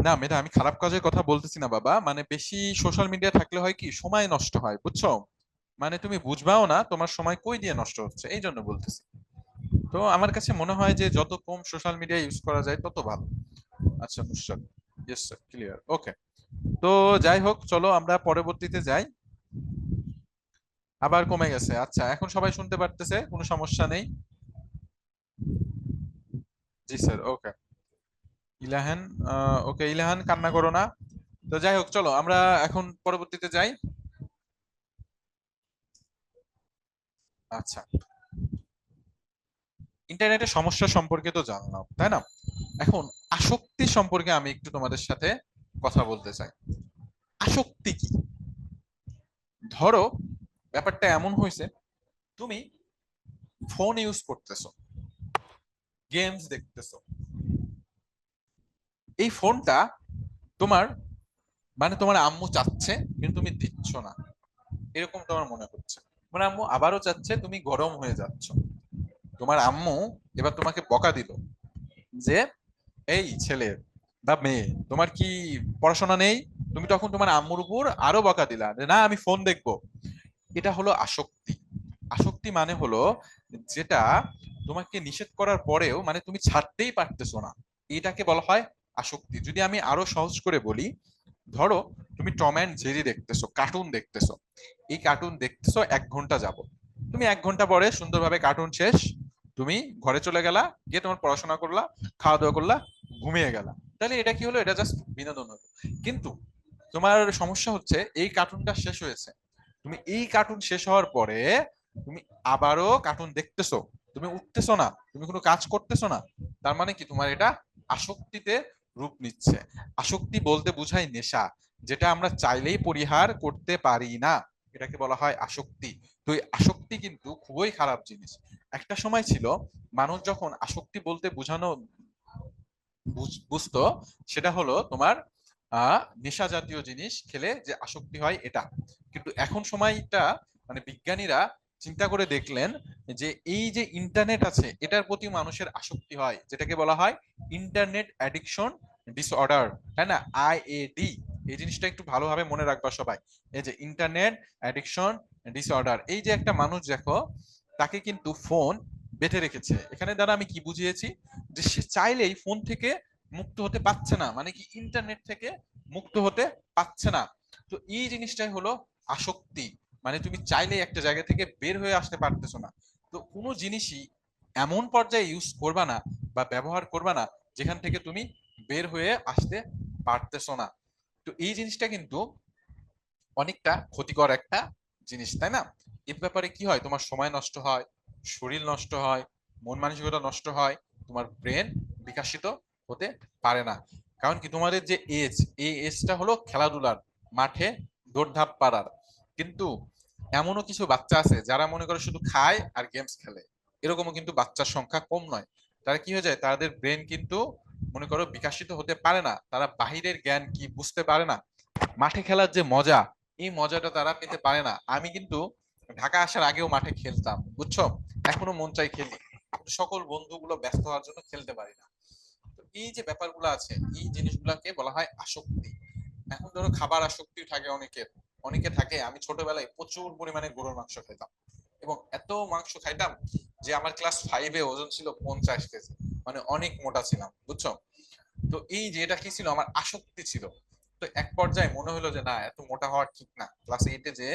না মেধা, আমি খারাপ কাজের কথা বলতেছি না বাবা, মানে বেশি সোশ্যাল মিডিয়া থাকলে হয় কি সময় নষ্ট হয়, বুঝছো? মানে তুমি বুঝবাও না তোমার সময় কই দিয়ে নষ্ট হচ্ছে, এই জন্য বলতেছি। তো আমার কাছে মনে হয় যে যত কম সোশ্যাল মিডিয়া ইউজ করা যায় তত ভালো। আচ্ছা নুসরাত, ইয়েস স্যার, ক্লিয়ার, ওকে। তো যাই হোক, চলো আমরা পরবর্তীতে যাই। আবার কমে গেছে, আচ্ছা এখন সবাই শুনতে পারতেছে, কোনো সমস্যা নেই? জি স্যার, ওকে। ইলাহান, ওকে ইলাহান, কান্না করো না। তো যাই হোক, চলো আমরা এখন পরবর্তীতে যাই। আচ্ছা, ইন্টারনেটের সমস্যা সম্পর্কে তো জানলাম, তাই না? এখন আসক্তি সম্পর্কে আমি একটু তোমাদের সাথে কথা বলতে চাই। আসক্তি কি? ধরো, ব্যাপারটা এমন হয়েছে, তুমি ফোন ইউজ করতেছো, গেমস দেখতেছো, এই ফোনটা তোমার, মানে তোমার আম্মু চাচ্ছে কিন্তু তুমি দিচ্ছ না, এরকম তোমার মনে হচ্ছে। তোমার আম্মু আবারও চাচ্ছে, তুমি গরম হয়ে যাচ্ছ। তোমার আম্মু এবার তোমাকে বকা দিল যে এই ছেলে বা মেয়ে, তোমার কি পড়াশোনা নেই? তুমি তখন তোমার আম্মুর উপর আরো বকা দিলা যে না আমি ফোন দেখবো। এটা হলো আসক্তি। আসক্তি মানে হলো যেটা তোমাকে নিষেধ করার পরেও মানে তুমি ছাড়তেই পারতেছো না, এটাকে বলা হয় আসক্তি। যদি আমি আরো সহজ করে বলি, ধরো তুমি টম অ্যান্ড জেরি দেখতেছো, কার্টুন দেখতেছো, এই কার্টুন দেখতেছো 1 ঘন্টা যাব, তুমি 1 ঘন্টা পরে সুন্দরভাবে কার্টুন শেষ, তুমি ঘরে চলে গেলা, গিয়ে তোমার পড়াশোনা করলা, খাওয়া দাওয়া করলা, ঘুমিয়ে গেলা। তাহলে এটা কি হলো? এটা জাস্ট বিনোদন হলো। কিন্তু তোমার সমস্যা হচ্ছে এই কার্টুনটা শেষ হয়েছে, তুমি এই কার্টুন শেষ হওয়ার পরে তুমি আবারও কার্টুন দেখতেছো, তুমি উঠতেছো না, তুমি কোনো কাজ করতেছো না, তার মানে কি তোমার এটা আসক্তিতে রূপ নিচ্ছে। আসক্তি বলতে বোঝায় নেশা, যেটা আমরা চাইলেই পরিহার করতে পারি না, এটাকে বলা হয় আসক্তি। তো এই আসক্তি কিন্তু খুবই খারাপ জিনিস। একটা সময় ছিল মানুষ যখন আসক্তি বলতে বোঝানো বুঝতো, সেটা হলো তোমার নেশা জাতীয় জিনিস খেলে যে আসক্তি হয় এটা। কিন্তু এখন সময়টা মানে বিজ্ঞানীরা চিন্তা করে দেখলেন যে এই যে ইন্টারনেট আছে এটার প্রতি মানুষের আসক্তি হয়, যেটাকে বলা হয় ইন্টারনেট অ্যাডিকশন ডিসঅর্ডার, তাই না? IAD। এই জিনিসটা একটু ভালোভাবে মনে রাখবা সবাই। এই যে ইন্টারনেট অ্যাডিকশন ডিসঅর্ডার, এই যে একটা মানুষ দেখো তাকে কিন্তু ফোন বেঁধে রেখেছে। এখানে দ্বারা আমি কি বুঝিয়েছি, যে সে চাইলেই ফোন থেকে মুক্ত হতে পারছে না, মানে কি ইন্টারনেট থেকে মুক্ত হতে পারছে না। তো এই জিনিসটাই হলো আসক্তি, মানে তুমি চাইলেই একটা জায়গা থেকে বের হয়ে আসতে পারতেছো না। তো কোনো জিনিসই এমন পর্যায়ে ইউজ করবা না বা ব্যবহার করবা না যেখান থেকে তুমি বের হয়ে আসতে পারতেছো না। তো এই জিনিসটা কিন্তু অনেকটা ক্ষতিকর একটা জিনিস, তাই না? এর ব্যাপারে কি হয়, তোমার সময় নষ্ট হয়, শরীর নষ্ট হয়, মন মানসিকতা নষ্ট হয়, তোমার ব্রেন বিকাশিত হতে পারে না। কারণ কি তোমাদের যে এজ, এই এজটা হলো খেলাধুলার, মাঠে দৌড়ধাপ পাড়ার। কিন্তু এমনও কিছু বাচ্চা আছে যারা মনে করে শুধু খায় আর গেমস খেলে, এরকমও কিন্তু বাচ্চার সংখ্যা কম নয়। তারা কি হয়ে যায়, তাদের ব্রেন কিন্তু মনে করো বিকাশিত হতে পারে না, তারা বাহিরের জ্ঞান কি বুঝতে পারে না, মাঠে খেলার যে মজা, এই মজাটা তারা পেতে পারে না। আমি কিন্তু ঢাকা আসার আগেও মাঠে খেলতাম, বুঝছো? এখনো মন চাই খেলি, সকল বন্ধুগুলো ব্যস্ত হওয়ার জন্য খেলতে পারি না। তো এই যে ব্যাপারগুলো আছে, এই জিনিসগুলোকে বলা হয় আসক্তি। এখন ধরো খাবার আসক্তি থাকে অনেকের, অনেকে থাকে, আমি ছোটবেলায় প্রচুর পরিমাণে গরুর মাংস খেতাম, এবং এত মাংস খাইতাম যে আমার ক্লাস 5-এ ওজন ছিল 50 কেজি, মানে অনেক মোটা ছিলাম, বুঝছো? তো এই যে এটা কি ছিল, আমার আসক্তি ছিল। তো এক পর্যায়ে মনে হলো যে না, এত মোটা হওয়া ঠিক না, ক্লাস 8-এ যে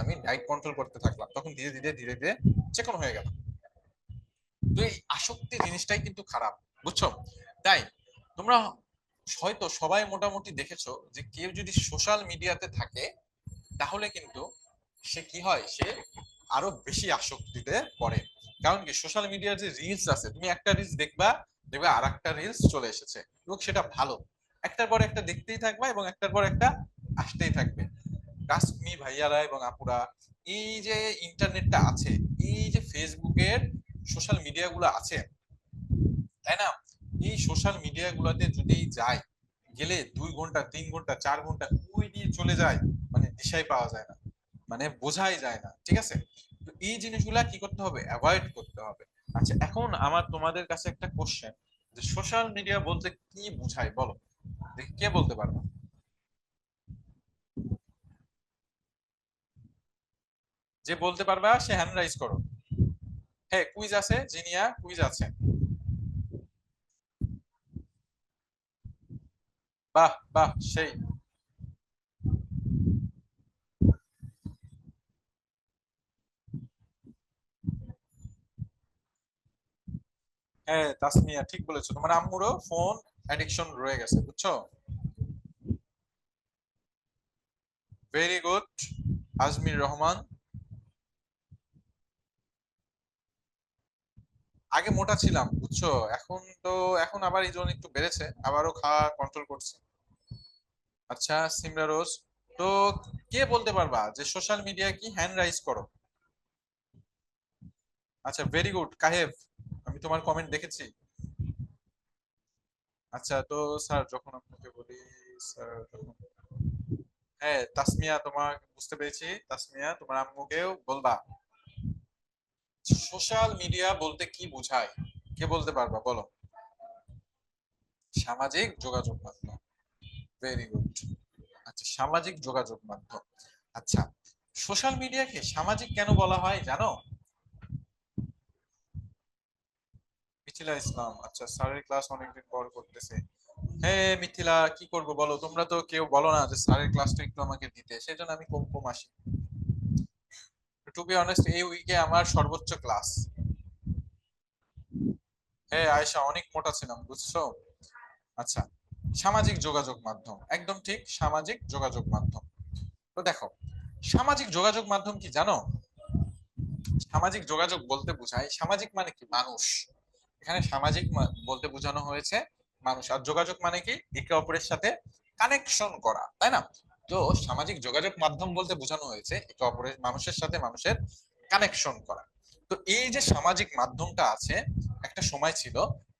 আমি ডায়েট কন্ট্রোল করতে থাকলাম, তখন ধীরে ধীরে ধীরে ধীরে চেকন হয়ে গেল। তো এই আসক্তি জিনিসটাই কিন্তু খারাপ, বুঝছো? তাই তোমরা হয়তো সবাই মোটামুটি দেখেছো যে কেউ যদি সোশ্যাল মিডিয়াতে থাকে তাহলে কিন্তু সে কি হয়, সে আরো বেশি আসক্তিতে পড়ে। কারণ কি সোশ্যাল মিডিয়ার যে রিলস আছে, তুমি একটা রিলস দেখবা, দেখবে আর একটা রিলস চলে এসেছে, এবং সেটা ভালো, একটার পর একটা দেখতেই থাকবা এবং একটার পর একটা আসতেই থাকবে। কাশ্মী ভাইয়ারা এবং আপুরা, এই যে ইন্টারনেটটা আছে, এই যে ফেসবুকের সোশ্যাল মিডিয়া গুলো আছে, তাই না? এই সোশ্যাল মিডিয়া গুলাতে যদি যাই, গেলে 2 ঘন্টা 3 ঘন্টা 4 ঘন্টা ওই দিয়ে চলে যায়, মানে দিশাই পাওয়া যায় না, মানে বোঝাই যায় না, ঠিক আছে? তো এই জিনিসগুলা কি করতে হবে, অ্যাভয়েড করতে হবে। আচ্ছা, এখন আমার তোমাদের কাছে একটা কোশ্চেন, যে সোশ্যাল মিডিয়া বলতে কি বোঝায় বলো, দেখি কে বলতে পারবে। যে বলতে পারবা সে হ্যান্ড রাইজ করো। হ্যাঁ, কুইজ আছে, জিনিয়া কুইজ আছে। বাহ বাহ, সেই। হ্যাঁ তাসমিয়া, ঠিক বলেছো, তোমার আম্মুরও ফোন অ্যাডিকশন রয়ে গেছে, বুঝছো? Very good, Ajmer Rahman. আগে মোটা ছিলাম, বুঝছো, এখন তো, এখন আবার এই জন্য একটু বেড়েছে, আবারও খাওয়া কন্ট্রোল করছি। আচ্ছা সিমরা রোজ, তো কে বলতে পারবা যে সোশ্যাল মিডিয়া কি, হ্যান্ড রাইজ করো। আচ্ছা ভেরি গুড কাহেব, আমি তোমার কমেন্ট দেখেছি। আচ্ছা তো স্যার যখন আপনাকে বলি, স্যার যখন, হ্যাঁ তাসমিয়া, তোমার বুঝতে পেরেছি, তাসমিয়া তোমার আম্মুকেও বলবা। সোশ্যাল মিডিয়া বলতে কি বোঝায়, কে বলতে পারবা বলো। সামাজিক যোগাযোগ মাধ্যম, ভেরি গুড। আচ্ছা সামাজিক যোগাযোগ মাধ্যম। আচ্ছা, সোশ্যাল মিডিয়াকে সামাজিক কেন বলা হয় জানো? মিথিলা ইসলাম, আচ্ছা স্যারের ক্লাস অনেকদিন পর করতেছে। হ্যাঁ মিথিলা, কি করব বলো, তোমরা তো কেউ বলো না যে স্যারের ক্লাসটা একটু আমাকে দিতে, সেজন্য আমি কম কম আসি। টু বি অনেস্ট, এই উইকে আমার সর্বোচ্চ ক্লাস। হ্যাঁ আয়েশা, অনেক মোটা ছিলাম, বুঝছো? আচ্ছা, সামাজিক যোগাযোগ মাধ্যম, একদম ঠিক, সামাজিক যোগাযোগ মাধ্যম। তো দেখো, সামাজিক যোগাযোগ মাধ্যম কি জানো? সামাজিক যোগাযোগ বলতে বোঝায়, সামাজিক মানে কি মানুষ, এখানে সামাজিক বলতে বোঝানো হয়েছে মানুষ, আর যোগাযোগ মানে কি একে অপরের সাথে কানেকশন করা, তাই না? তো সামাজিক যোগাযোগ মাধ্যম বলতে বোঝানো হয়েছে একে অপরের মানুষের সাথে মানুষের কানেকশন করা। তো এই যে সামাজিক মাধ্যমটা আছে, একটা সময় ছিল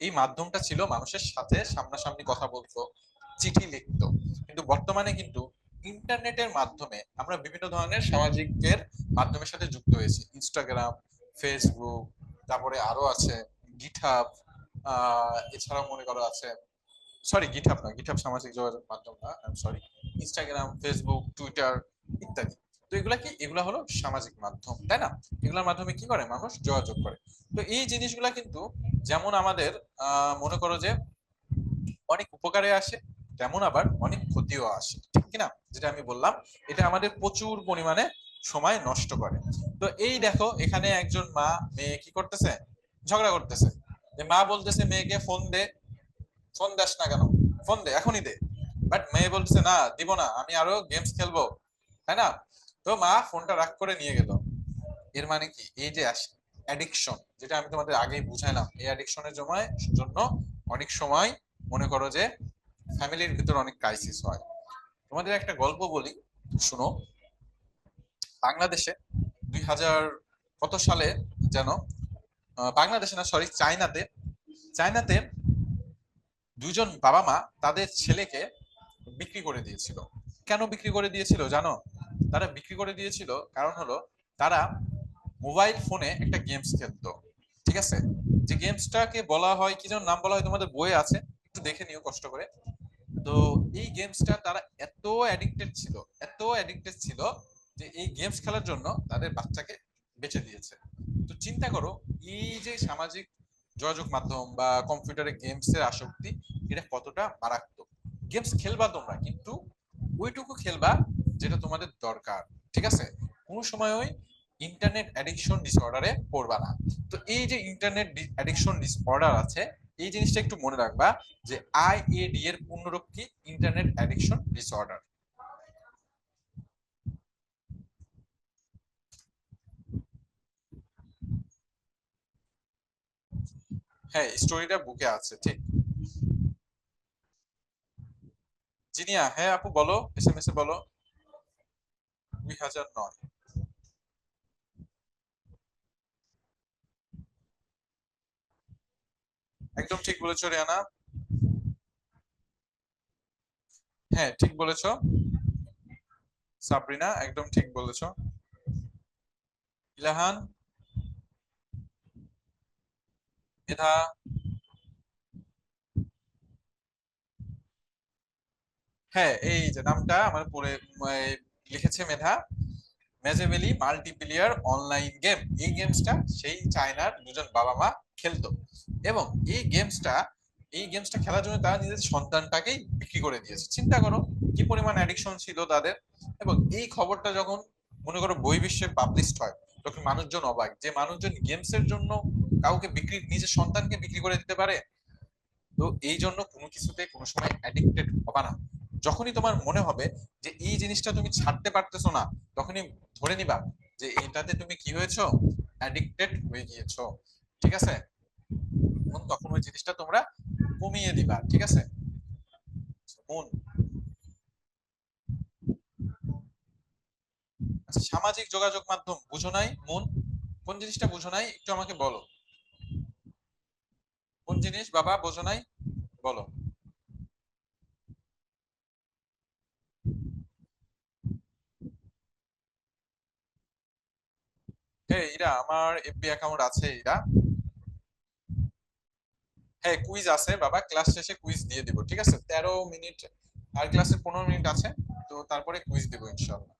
এই মাধ্যমটা ছিল মানুষের সাথে সামনাসামনি কথা বলতো, চিঠি লিখতো, কিন্তু বর্তমানে কিন্তু ইন্টারনেটের মাধ্যমে আমরা বিভিন্ন ধরনের সামাজিকের মাধ্যমের সাথে যুক্ত হয়েছি। ইনস্টাগ্রাম, ফেসবুক, তারপরে আরো আছে গিটহাব, এছাড়াও মনে করো আছে, সরি গিটহাব না, গিটহাব সামাজিক যোগাযোগ মাধ্যম না, সরি, ইনস্টাগ্রাম, ফেসবুক, টুইটার ইত্যাদি। তো এগুলা কি, এগুলা হলো সামাজিক মাধ্যম, তাই না? এগুলোর মাধ্যমে কি করে মানুষ যোগাযোগ করে। তো এই জিনিসগুলা কিন্তু যেমন আমাদের মনে করো যে অনেক উপকারে আসে, তেমন আবার অনেক ক্ষতিও আসে, ঠিক কিনা? যেটা আমি বললাম, এটা আমাদের প্রচুর পরিমাণে সময় নষ্ট করে। তো এই দেখো এখানে একজন মা মেয়ে কি করতেছে, ঝগড়া করতেছে, যে মা বলতেছে মেয়েকে ফোন দে, ফোন দাস না কেন, ফোন দে এখনই দে, বাট মেয়ে বলতেছে না দিব না, আমি আরো গেমস খেলবো, তাই না? তো মা ফোনটা রাগ করে নিয়ে গেল। এর মানে কি, এই যে অ্যাডিকশন, যেটা আমি তোমাদের আগেই বুঝাইলাম, এই অ্যাডিকশনের জন্য অনেক সময় মনে করো যে ফ্যামিলির ভিতর অনেক ক্রাইসিস হয়। তোমাদের একটা গল্প বলি, শুনো। বাংলাদেশে 2000 কত সালে যেন, বাংলাদেশে না সরি চায়নাতে, চায়নাতে দুইজন বাবা মা তাদের ছেলেকে বিক্রি করে দিয়েছিল। কেন বিক্রি করে দিয়েছিল জানো? তারা বিক্রি করে দিয়েছিল কারণ হলো তারা মোবাইল ফোনে একটা গেমস খেলতো, ঠিক আছে? যে গেমসটাকে বলা হয় কি যেন নাম বলা হয়, তোমাদের বইয়ে আছে, একটু দেখে নিও কষ্ট করে। তো এই গেমসটা তারা এত অ্যাডিক্টেড ছিল, এত অ্যাডিক্টেড ছিল যে এই গেমস খেলার জন্য তাদের বাচ্চাকে বেঁচে দিয়েছে। তো চিন্তা করো, এই যে সামাজিক যোগাযোগ মাধ্যম বা কম্পিউটারে গেমস এর আসক্তি, এটা কতটা মারাত্মক। গেমস খেলবা তোমরা, কিন্তু ওইটুকু খেলবা যেটা তোমাদের দরকার, ঠিক আছে? কোনো সময় ওই ইন্টারনেট অ্যাডিকশন ডিসঅর্ডারে পড়বা না। তো এই যে ইন্টারনেট অ্যাডিকশন ডিসঅর্ডার আছে, এই জিনিসটা একটু মনে রাখবা, যে আইএডি এর পূর্ণরূপ কি, ইন্টারনেট অ্যাডিকশন ডিসঅর্ডার। হ্যাঁ, স্টোরিটা বুকে আছে, ঠিক। জিনিয়া, হ্যাঁ আপু বলো, এসএমএস এ বলো। 2009। একদম ঠিক বলেছো রিয়ানা। হ্যাঁ ঠিক বলেছো সাবরিনা, একদম ঠিক বলেছো। ইলাহান, মেধা, হ্যাঁ এই যে নামটা আমার পড়ে লিখেছে মেধা। মেজেবেলি মাল্টিপ্লেয়ার অনলাইন গেম, এই গেমসটা সেই চায়নার দুজন বাবা মা খেলতো, এবং এই গেমসটা, এই গেমসটা খেলার জন্য তারা নিজের সন্তানটাকেই বিক্রি করে দিয়েছে। চিন্তা করো কি পরিমাণ অ্যাডিকশন ছিল তাদের। এবং এই খবরটা যখন মনে করো বহির্বিশ্বে পাবলিশড হয়, তখন মানুষজন অবাক, যে মানুষজন গেমসের জন্য কাউকে বিক্রি, নিজের সন্তানকে বিক্রি করে দিতে পারে। তো এই জন্য কোনো কিছুতে কোনো সময় অ্যাডিক্টেড হবা না। যখনই তোমার মনে হবে যে এই জিনিসটা তুমি ছাড়তে পারতেছো না, তখনই ধরে নিবা যে এটাতে তুমি কি হয়েছো, অ্যাডিক্টেড হয়ে গিয়েছো, ঠিক আছে? এবং তখন ওই জিনিসটা তোমরা কমিয়ে দিবা, ঠিক আছে? মন, আচ্ছা সামাজিক যোগাযোগ মাধ্যম বুঝো নাই মন? কোন জিনিসটা বুঝো নাই একটু আমাকে বলো। কোন জিনিস বাবা বোঝো নাই, বলো। হ্যাঁ ইরা, আমার এফবি অ্যাকাউন্ট আছে ইরা। হ্যাঁ কুইজ আছে বাবা, ক্লাস শেষে কুইজ দিয়ে দিব, ঠিক আছে? 13 মিনিট, আর ক্লাসে 15 মিনিট আছে, তো তারপরে কুইজ দিব ইনশাল্লাহ।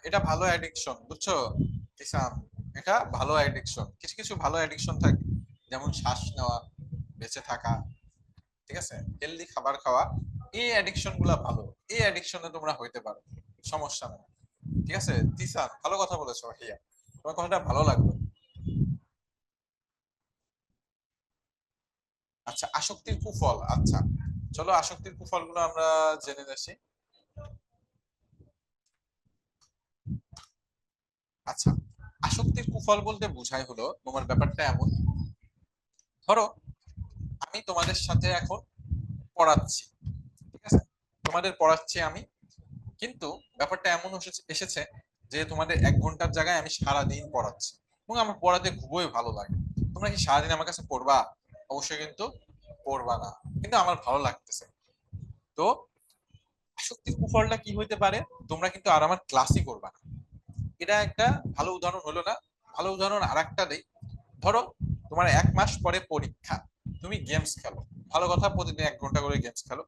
এটা ভালো অ্যাডিকশন, বুঝছো ইসাম? এটা ভালো অ্যাডিকশন, কিছু কিছু ভালো অ্যাডিকশন থাকে, যেমন শ্বাস নেওয়া, বেঁচে থাকা, ঠিক আছে, হেলদি খাবার খাওয়া, এই অ্যাডিকশন গুলা ভালো। এই অ্যাডিকশনে তোমরা হইতে পারো, সমস্যা নেই, ঠিক আছে? তিসান ভালো কথা বলেছো ভাইয়া, তোমার কথাটা ভালো লাগলো। আচ্ছা, আসক্তির কুফল। আচ্ছা, চলো আসক্তির কুফলগুলো আমরা জেনে আসি। আচ্ছা, আসক্তির কুফল বলতে বোঝায় হলো তোমার ব্যাপারটা এমন, ধরো আমি তোমাদের সাথে এখন পড়াচ্ছি, ঠিক আছে, তোমাদের পড়াচ্ছি আমি, কিন্তু ব্যাপারটা এমন এসেছে যে তোমাদের 1 ঘন্টার জায়গায় আমি সারা দিন পড়াচ্ছি এবং আমার পড়াতে খুবই ভালো লাগে। তোমরা কি সারাদিন আমার কাছে পড়বা? অবশ্যই কিন্তু পড়বা না, কিন্তু আমার ভালো লাগতেছে। তো আসক্তির কুফলটা কি হইতে পারে, তোমরা কিন্তু আর আমার ক্লাসই করবা না। এটা একটা ভালো উদাহরণ হলো না? ভালো উদাহরণ আর একটা দেই। ধরো তোমার 1 মাস পরে পরীক্ষা, তুমি গেমস খেলো, ভালো কথা, প্রতিদিন 1 ঘন্টা করে গেমস খেলো।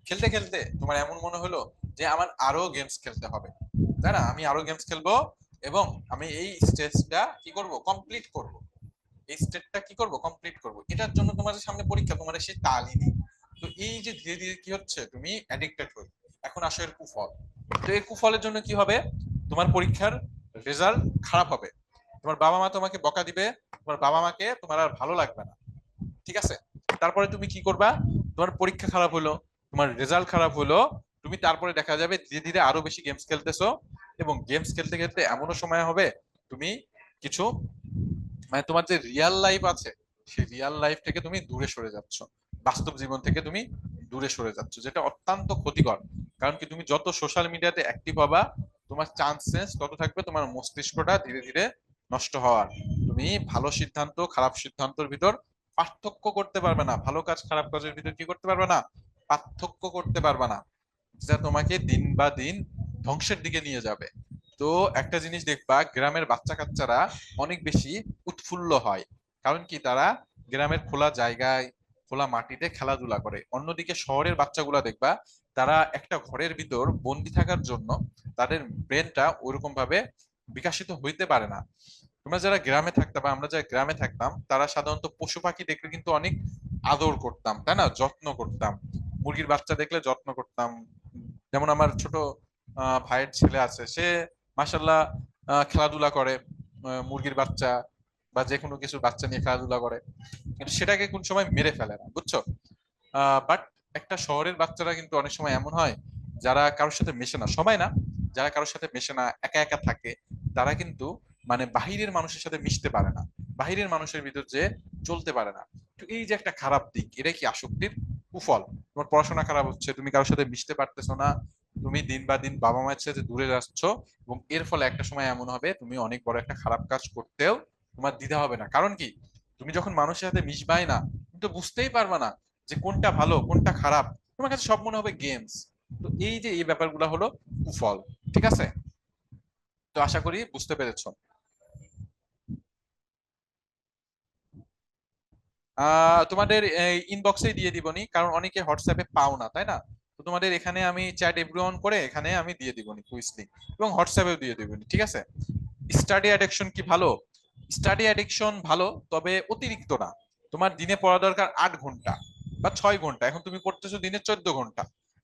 খেলতে খেলতে তোমার এমন মনে হলো যে আমার আরো গেমস খেলতে হবে, তাই না? আমি আরো গেমস খেলবো এবং আমি এই স্টেজটা কি করব, কমপ্লিট করব। এই স্টেজটা কি করব, কমপ্লিট করব। এটার জন্য তোমাদের সামনে পরীক্ষা, তোমার সেই তালই নেই। তো এই যে ধীরে ধীরে কি হচ্ছে, তুমি অ্যাডিক্টেড হয়ে, এখন আসো এর কুফল। তো এই কুফলের জন্য কি হবে, তোমার পরীক্ষার রেজাল্ট খারাপ হবে, তোমার বাবা মা তোমাকে বকা দিবে, তোমার বাবা মাকে তোমার আর ভালো লাগবে না, ঠিক আছে? তারপরে তুমি কি করবা, তোমার পরীক্ষা খারাপ হলো, তোমার রেজাল্ট খারাপ হলো, তুমি তারপরে দেখা যাবে ধীরে ধীরে আরো বেশি গেমস খেলতেছো, এবং গেমস খেলতে খেলতে এমনও সময় হবে তুমি কিছু, মানে তোমার যে রিয়াল লাইফ আছে সেই রিয়াল লাইফ থেকে তুমি দূরে সরে যাচ্ছ, বাস্তব জীবন থেকে তুমি দূরে সরে যাচ্ছ, যেটা অত্যন্ত ক্ষতিকর। কারণ কি, তুমি যত সোশ্যাল মিডিয়াতে অ্যাক্টিভ হবা, তোমার চান্সেস তত থাকবে তোমার মস্তিষ্কটা ধীরে ধীরে নষ্ট হওয়ার। তুমি ভালো সিদ্ধান্ত খারাপ সিদ্ধান্তের ভিতর পার্থক্য করতে পারবে না, ভালো কাজ খারাপ কাজের ভিতর কি করতে পারবে না, পার্থক্য করতে পারবে না, যেটা তোমাকে দিন বা দিন ধ্বংসের দিকে নিয়ে যাবে। তো একটা জিনিস দেখবা, গ্রামের বাচ্চা কাচ্চারা অনেক বেশি উৎফুল্ল হয়, কারণ কি, তারা গ্রামের খোলা জায়গায় খোলা মাটিতে খেলাধুলা করে। অন্যদিকে শহরের বাচ্চাগুলা দেখবা, তারা একটা ঘরের ভিতর বন্দি থাকার জন্য তাদের ব্রেনটা ওইরকম ভাবে বিকাশিত হইতে পারে না। তোমরা যারা গ্রামে থাকতাম বা আমরা যারা গ্রামে থাকতাম, তারা সাধারণত পশু পাখি দেখলে কিন্তু অনেক আদর করতাম, তাই না, যত্ন করতাম। মুরগির বাচ্চা দেখলে যত্ন করতাম। যেমন আমার ছোট ভাইয়ের ছেলে আছে, সে মাশাল্লাহ খেলাধুলা করে, মুরগির বাচ্চা বা যে কোনো কিছু বাচ্চা নিয়ে খেলাধুলা করে, কিন্তু সেটাকে কোন সময় মেরে ফেলে না, বুঝছো? বাট একটা শহরের বাচ্চারা কিন্তু অনেক সময় এমন হয়, যারা কারোর সাথে মেশে না, সবাই না, যারা কারোর সাথে মেশে না, একা একা থাকে, তারা কিন্তু মানে বাহিরের মানুষের সাথে মিশতে পারে না, বাহিরের মানুষের ভিতর যে চলতে পারে না। তো এই যে একটা খারাপ দিক, এটা কি আসক্তির কুফল। তোমার পড়াশোনা খারাপ হচ্ছে, তুমি কারোর সাথে মিশতে পারতেছো না, তুমি দিন বা দিন বাবা মায়ের সাথে দূরে যাচ্ছ, এবং এর ফলে একটা সময় এমন হবে তুমি অনেক বড় একটা খারাপ কাজ করতেও তোমার দ্বিধা হবে না। কারণ কি, তুমি যখন মানুষের সাথে মিশবাই না, তুমি তো বুঝতেই পারবা না যে কোনটা ভালো কোনটা খারাপ, তোমার কাছে সব মনে হবে গেমস। তো এই যে এই ব্যাপারগুলো হলো কুফল, ঠিক আছে? তো আশা করি বুঝতে পেরেছো। তোমাদের ইনবক্সে দিয়ে দিবনি, কারণ অনেকে হোয়াটসঅ্যাপে পাও না, তাই না? তো তোমাদের এখানে আমি চ্যাট এভরিওয়ান করে এখানে আমি দিয়ে দিবনি কুইজ লিংক, এবং হোয়াটসঅ্যাপেও দিয়ে দিবনি, ঠিক আছে? স্টাডি অ্যাডিকশন কি ভালো? স্টাডি অ্যাডিকশন ভালো, তবে অতিরিক্ত না। তোমার দিনে পড়া দরকার 8 ঘন্টা বা 6 ঘন্টা, এখন তুমি পড়তেছো দিনে 14 ঘন্টা,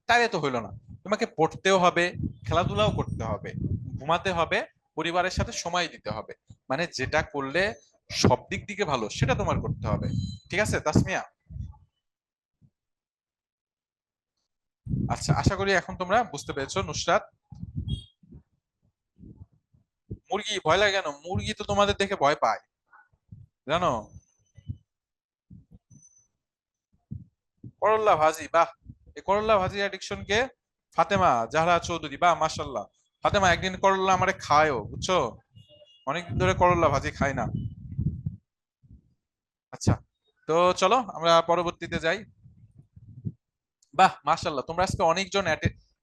তাইলে তো হইলো না। তোমাকে পড়তেও হবে, খেলাধুলাও করতে হবে, ঘুমাতে হবে, পরিবারের সাথে সময় দিতে হবে, মানে যেটা করলে সব দিক দিকে ভালো সেটা তোমার করতে হবে, ঠিক আছে তাসমিয়া? আচ্ছা, আশা করি এখন তোমরা বুঝতে পেরেছো। নুসরাত, মুরগি ভয় লাগে কেন? মুরগি তো তোমাদের দেখে ভয় পায়, জানো? করল্লা ভাজি, বাহ! এই করল্লা ভাজি অ্যাডিকশন কে? ফাতেমা জাহরা চৌধুরী, বাহ মাশাল্লাহ। ফাতেমা, একদিন করল্লা আমারে খায়ও, বুঝছো? অনেকদিন ধরে করল্লা ভাজি খাই না। আচ্ছা, তো চলো আমরা পরবর্তীতে যাই। বাহ মাশাল্লাহ, তোমরা আজকে অনেকজন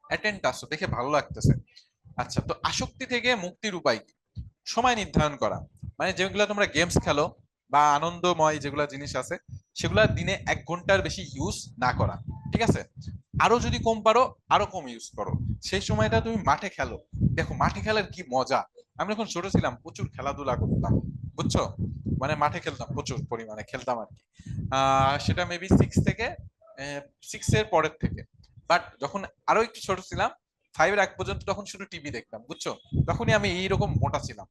অ্যাটেন্ড আসছো, দেখে ভালো লাগতেছে। আচ্ছা, তো আসক্তি থেকে মুক্তির উপায় কি? সময় নির্ধারণ করা, মানে যেগুলো তোমরা গেমস খেলো বা আনন্দময় যেগুলা জিনিস আছে, সেগুলা দিনে 1 ঘন্টার বেশি ইউজ না করা, ঠিক আছে? আরো যদি কম পারো, আরো কম ইউজ করো। সেই সময়টা তুমি মাঠে খেলো, দেখো মাঠে খেলার কি মজা। আমি যখন ছোট ছিলাম প্রচুর খেলাধুলা করতাম, বুঝছো? মানে মাঠে খেলতাম, প্রচুর পরিমাণে খেলতাম আর কি। সেটা মেবি সিক্স এর পরের থেকে। বাট যখন আরো একটু ছোট ছিলাম, 5 এর আগ পর্যন্ত, তখন শুধু টিভি দেখতাম, বুঝছো? তখনই আমি এইরকম মোটা ছিলাম।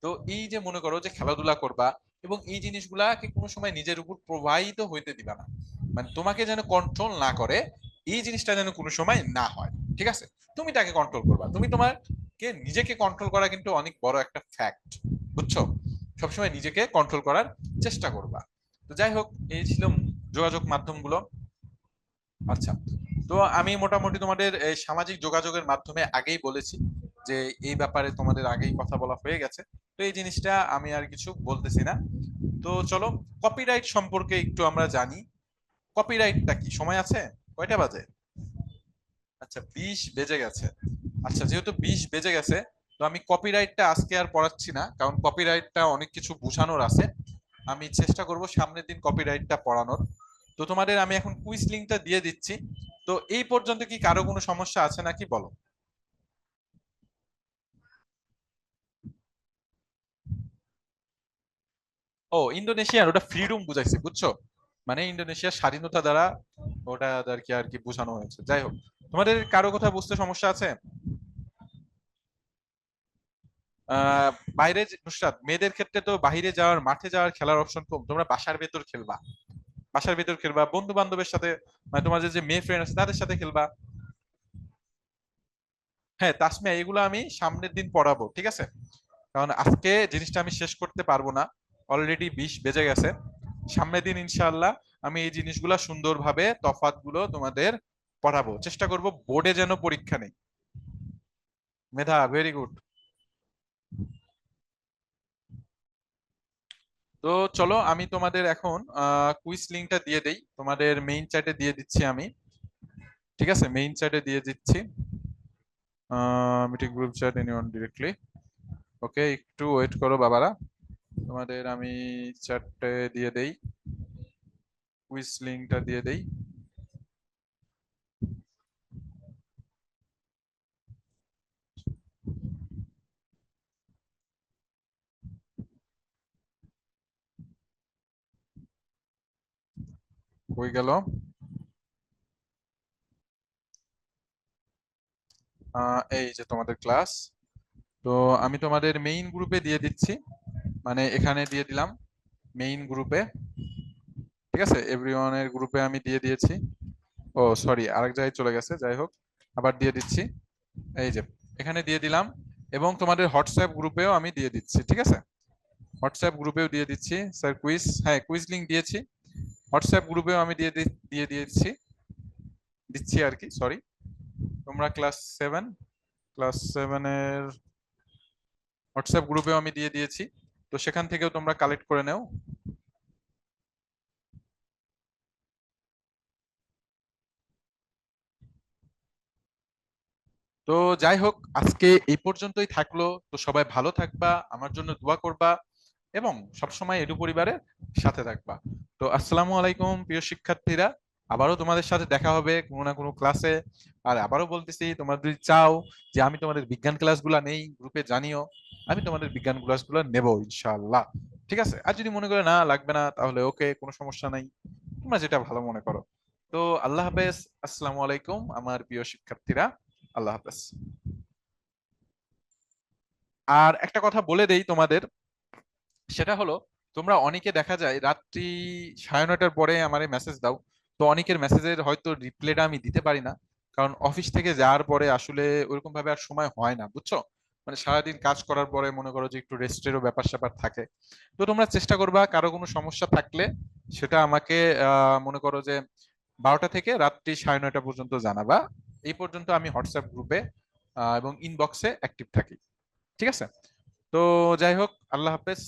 তো এই যে মনে করো যে খেলাধুলা করবা, এবং এই জিনিসগুলাকে কোনো সময় নিজের উপর প্রবাহিত হইতে দিবা না, মানে তোমাকে যেন কন্ট্রোল না করে, এই জিনিসটা যেন কোনো সময় না হয়। ঠিক আছে, তুমি তাকে কন্ট্রোল করবা, তুমি তোমাকে নিজেকে কন্ট্রোল করা কিন্তু অনেক বড় একটা ফ্যাক্ট, বুঝছো? সবসময় নিজেকে কন্ট্রোল করার চেষ্টা করবা। তো যাই হোক, এই ছিল যোগাযোগ মাধ্যমগুলো। আচ্ছা, তো আমি মোটামুটি তোমাদের এই সামাজিক যোগাযোগের মাধ্যমে আগেই বলেছি যে এই ব্যাপারে তোমাদের আগেই কথা বলা হয়ে গেছে, তো এই জিনিসটা আমি আর কিছু বলতেছি না। তো চলো, কপিরাইট সম্পর্কে একটু আমরা জানি। কপিরাইটটা কি? সময় আছে? কয়টা বাজে? আচ্ছা, 20 বেজে গেছে। আচ্ছা, যেহেতু 20 বেজে গেছে, তো আমি কপিরাইটটা আজকে আর পড়াচ্ছি না, কারণ কপিরাইটটা অনেক কিছু বোঝানোর আছে। আমি চেষ্টা করব সামনের দিন কপিরাইটটা পড়ানোর। তো তোমাদের আমি এখন কুইজ লিঙ্কটা দিয়ে দিচ্ছি। তো এই পর্যন্ত কি কারো কোনো সমস্যা আছে নাকি, বলো? ও, ইন্দোনেশিয়ার ওটা ফ্রিডম বুঝাইছে, বুঝছো? মানে ইন্দোনেশিয়ার স্বাধীনতা দ্বারা ওটা আর কি বোঝানো হয়েছে। যাই হোক, তোমাদের কারো কথা বুঝতে সমস্যা আছে? আহ বাইরে নুসরাত, মেয়েদের ক্ষেত্রে তো বাইরে যাওয়ার, মাঠে যাওয়ার খেলার অপশন কম, তোমরা বাসার ভেতর খেলবা। বাসার ভেতর খেলবা বন্ধু বান্ধবের সাথে, মানে তোমার যে যে মেয়ে ফ্রেন্ড আছে তাদের সাথে খেলবা। হ্যাঁ তাসমিয়া, এগুলো আমি সামনের দিন পড়াবো, ঠিক আছে? কারণ আজকে জিনিসটা আমি শেষ করতে পারবো না, অলরেডি 20 বেজে গেছে। সামনের দিন ইনশাআল্লাহ আমি এই জিনিসগুলো সুন্দরভাবে তফাৎগুলো তোমাদের পড়াবো, চেষ্টা করব বোর্ডে যেন পরীক্ষা নেই। মেধা, ভেরি গুড। তো চলো, আমি তোমাদের এখন কুইজ লিঙ্কটা দিয়ে দেই, তোমাদের মেইন চ্যাটে দিয়ে দিচ্ছি আমি। ঠিক আছে, মেইন চ্যাটে দিয়ে দিচ্ছি। Meeting group chat anyone directly. Okay, একটু ওয়েট করো বাবারা, তোমাদের আমি চ্যাটে দিয়ে দেই, কুইজ লিঙ্কটা দিয়ে দেই। হয়ে গেল। এই যে তোমাদের ক্লাস। তো আমি তোমাদের মেইন গ্রুপে দিয়ে দিচ্ছি, মানে এখানে দিয়ে দিলাম মেইন গ্রুপে। ঠিক আছে, এভরিওয়ানের গ্রুপে আমি দিয়ে দিয়েছি। ও সরি, আরেক জায়গায় চলে গেছে, যাই হোক আবার দিয়ে দিচ্ছি। এই যে এখানে দিয়ে দিলাম, এবং তোমাদের হোয়াটসঅ্যাপ গ্রুপেও আমি দিয়ে দিচ্ছি। ঠিক আছে, হোয়াটসঅ্যাপ গ্রুপেও দিয়ে দিচ্ছি স্যার কুইজ, হ্যাঁ কুইজ লিংক দিয়েছি। হোয়াটসঅ্যাপ গ্রুপেও আমি দিয়ে দিয়েছি, দিচ্ছি আর কি, সরি। তোমরা ক্লাস 7 এর হোয়াটসঅ্যাপ গ্রুপেও আমি দিয়ে দিয়েছি, তো সেখান থেকেও তোমরা কালেক্ট করে নাও। তো যাই হোক, আজকে এই পর্যন্তই থাকলো। তো সবাই ভালো থাকবা, আমার জন্য দোয়া করবা, এবং সবসময় এডু পরিবারের সাথে থাকবা। তো আসসালামু আলাইকুম প্রিয় শিক্ষার্থীরা, আবারও তোমাদের সাথে দেখা হবে কোনো না কোনো ক্লাসে। আর আবারও বলতেছি, তোমরা যদি চাও যে আমি তোমাদের বিজ্ঞান ক্লাসগুলো নেই, গ্রুপে জানিও, আমি তোমাদের বিজ্ঞান ক্লাসগুলো নেব ইনশাআল্লাহ। ঠিক আছে, আর যদি মনে করে না লাগবে না, তাহলে ওকে, কোনো সমস্যা নাই, তোমরা যেটা ভালো মনে করো। তো আল্লাহ হাফেজ, আসসালামু আলাইকুম আমার প্রিয় শিক্ষার্থীরা, আল্লাহ হাফেজ। আর একটা কথা বলে দেই তোমাদের, সেটা হলো, তোমরা অনেকে দেখা যায় রাত্রি 9:30টার পরে আমারে মেসেজ দাও। তো অনেকের মেসেজের হয়তো রিপ্লাইটা আমি দিতে পারি না, কারণ অফিস থেকে যাওয়ার পরে আসলে ওইরকম ভাবে আর সময় হয় না, বুঝছো? মানে সারাদিন কাজ করার পরে মনে করো যে একটু রেস্টেরও ব্যাপার স্যাপার থাকে। তো তোমরা চেষ্টা করবা কারো কোনো সমস্যা থাকলে সেটা আমাকে মনে করো যে 12টা থেকে রাত্রি 9:30 পর্যন্ত জানাবা। এই পর্যন্ত আমি হোয়াটসঅ্যাপ গ্রুপে এবং ইনবক্সে অ্যাক্টিভ থাকি। ঠিক আছে, তো যাই হোক, আল্লাহ হাফেজ,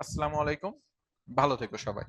আসসালামু আলাইকুম, ভালো থেকো সবাই।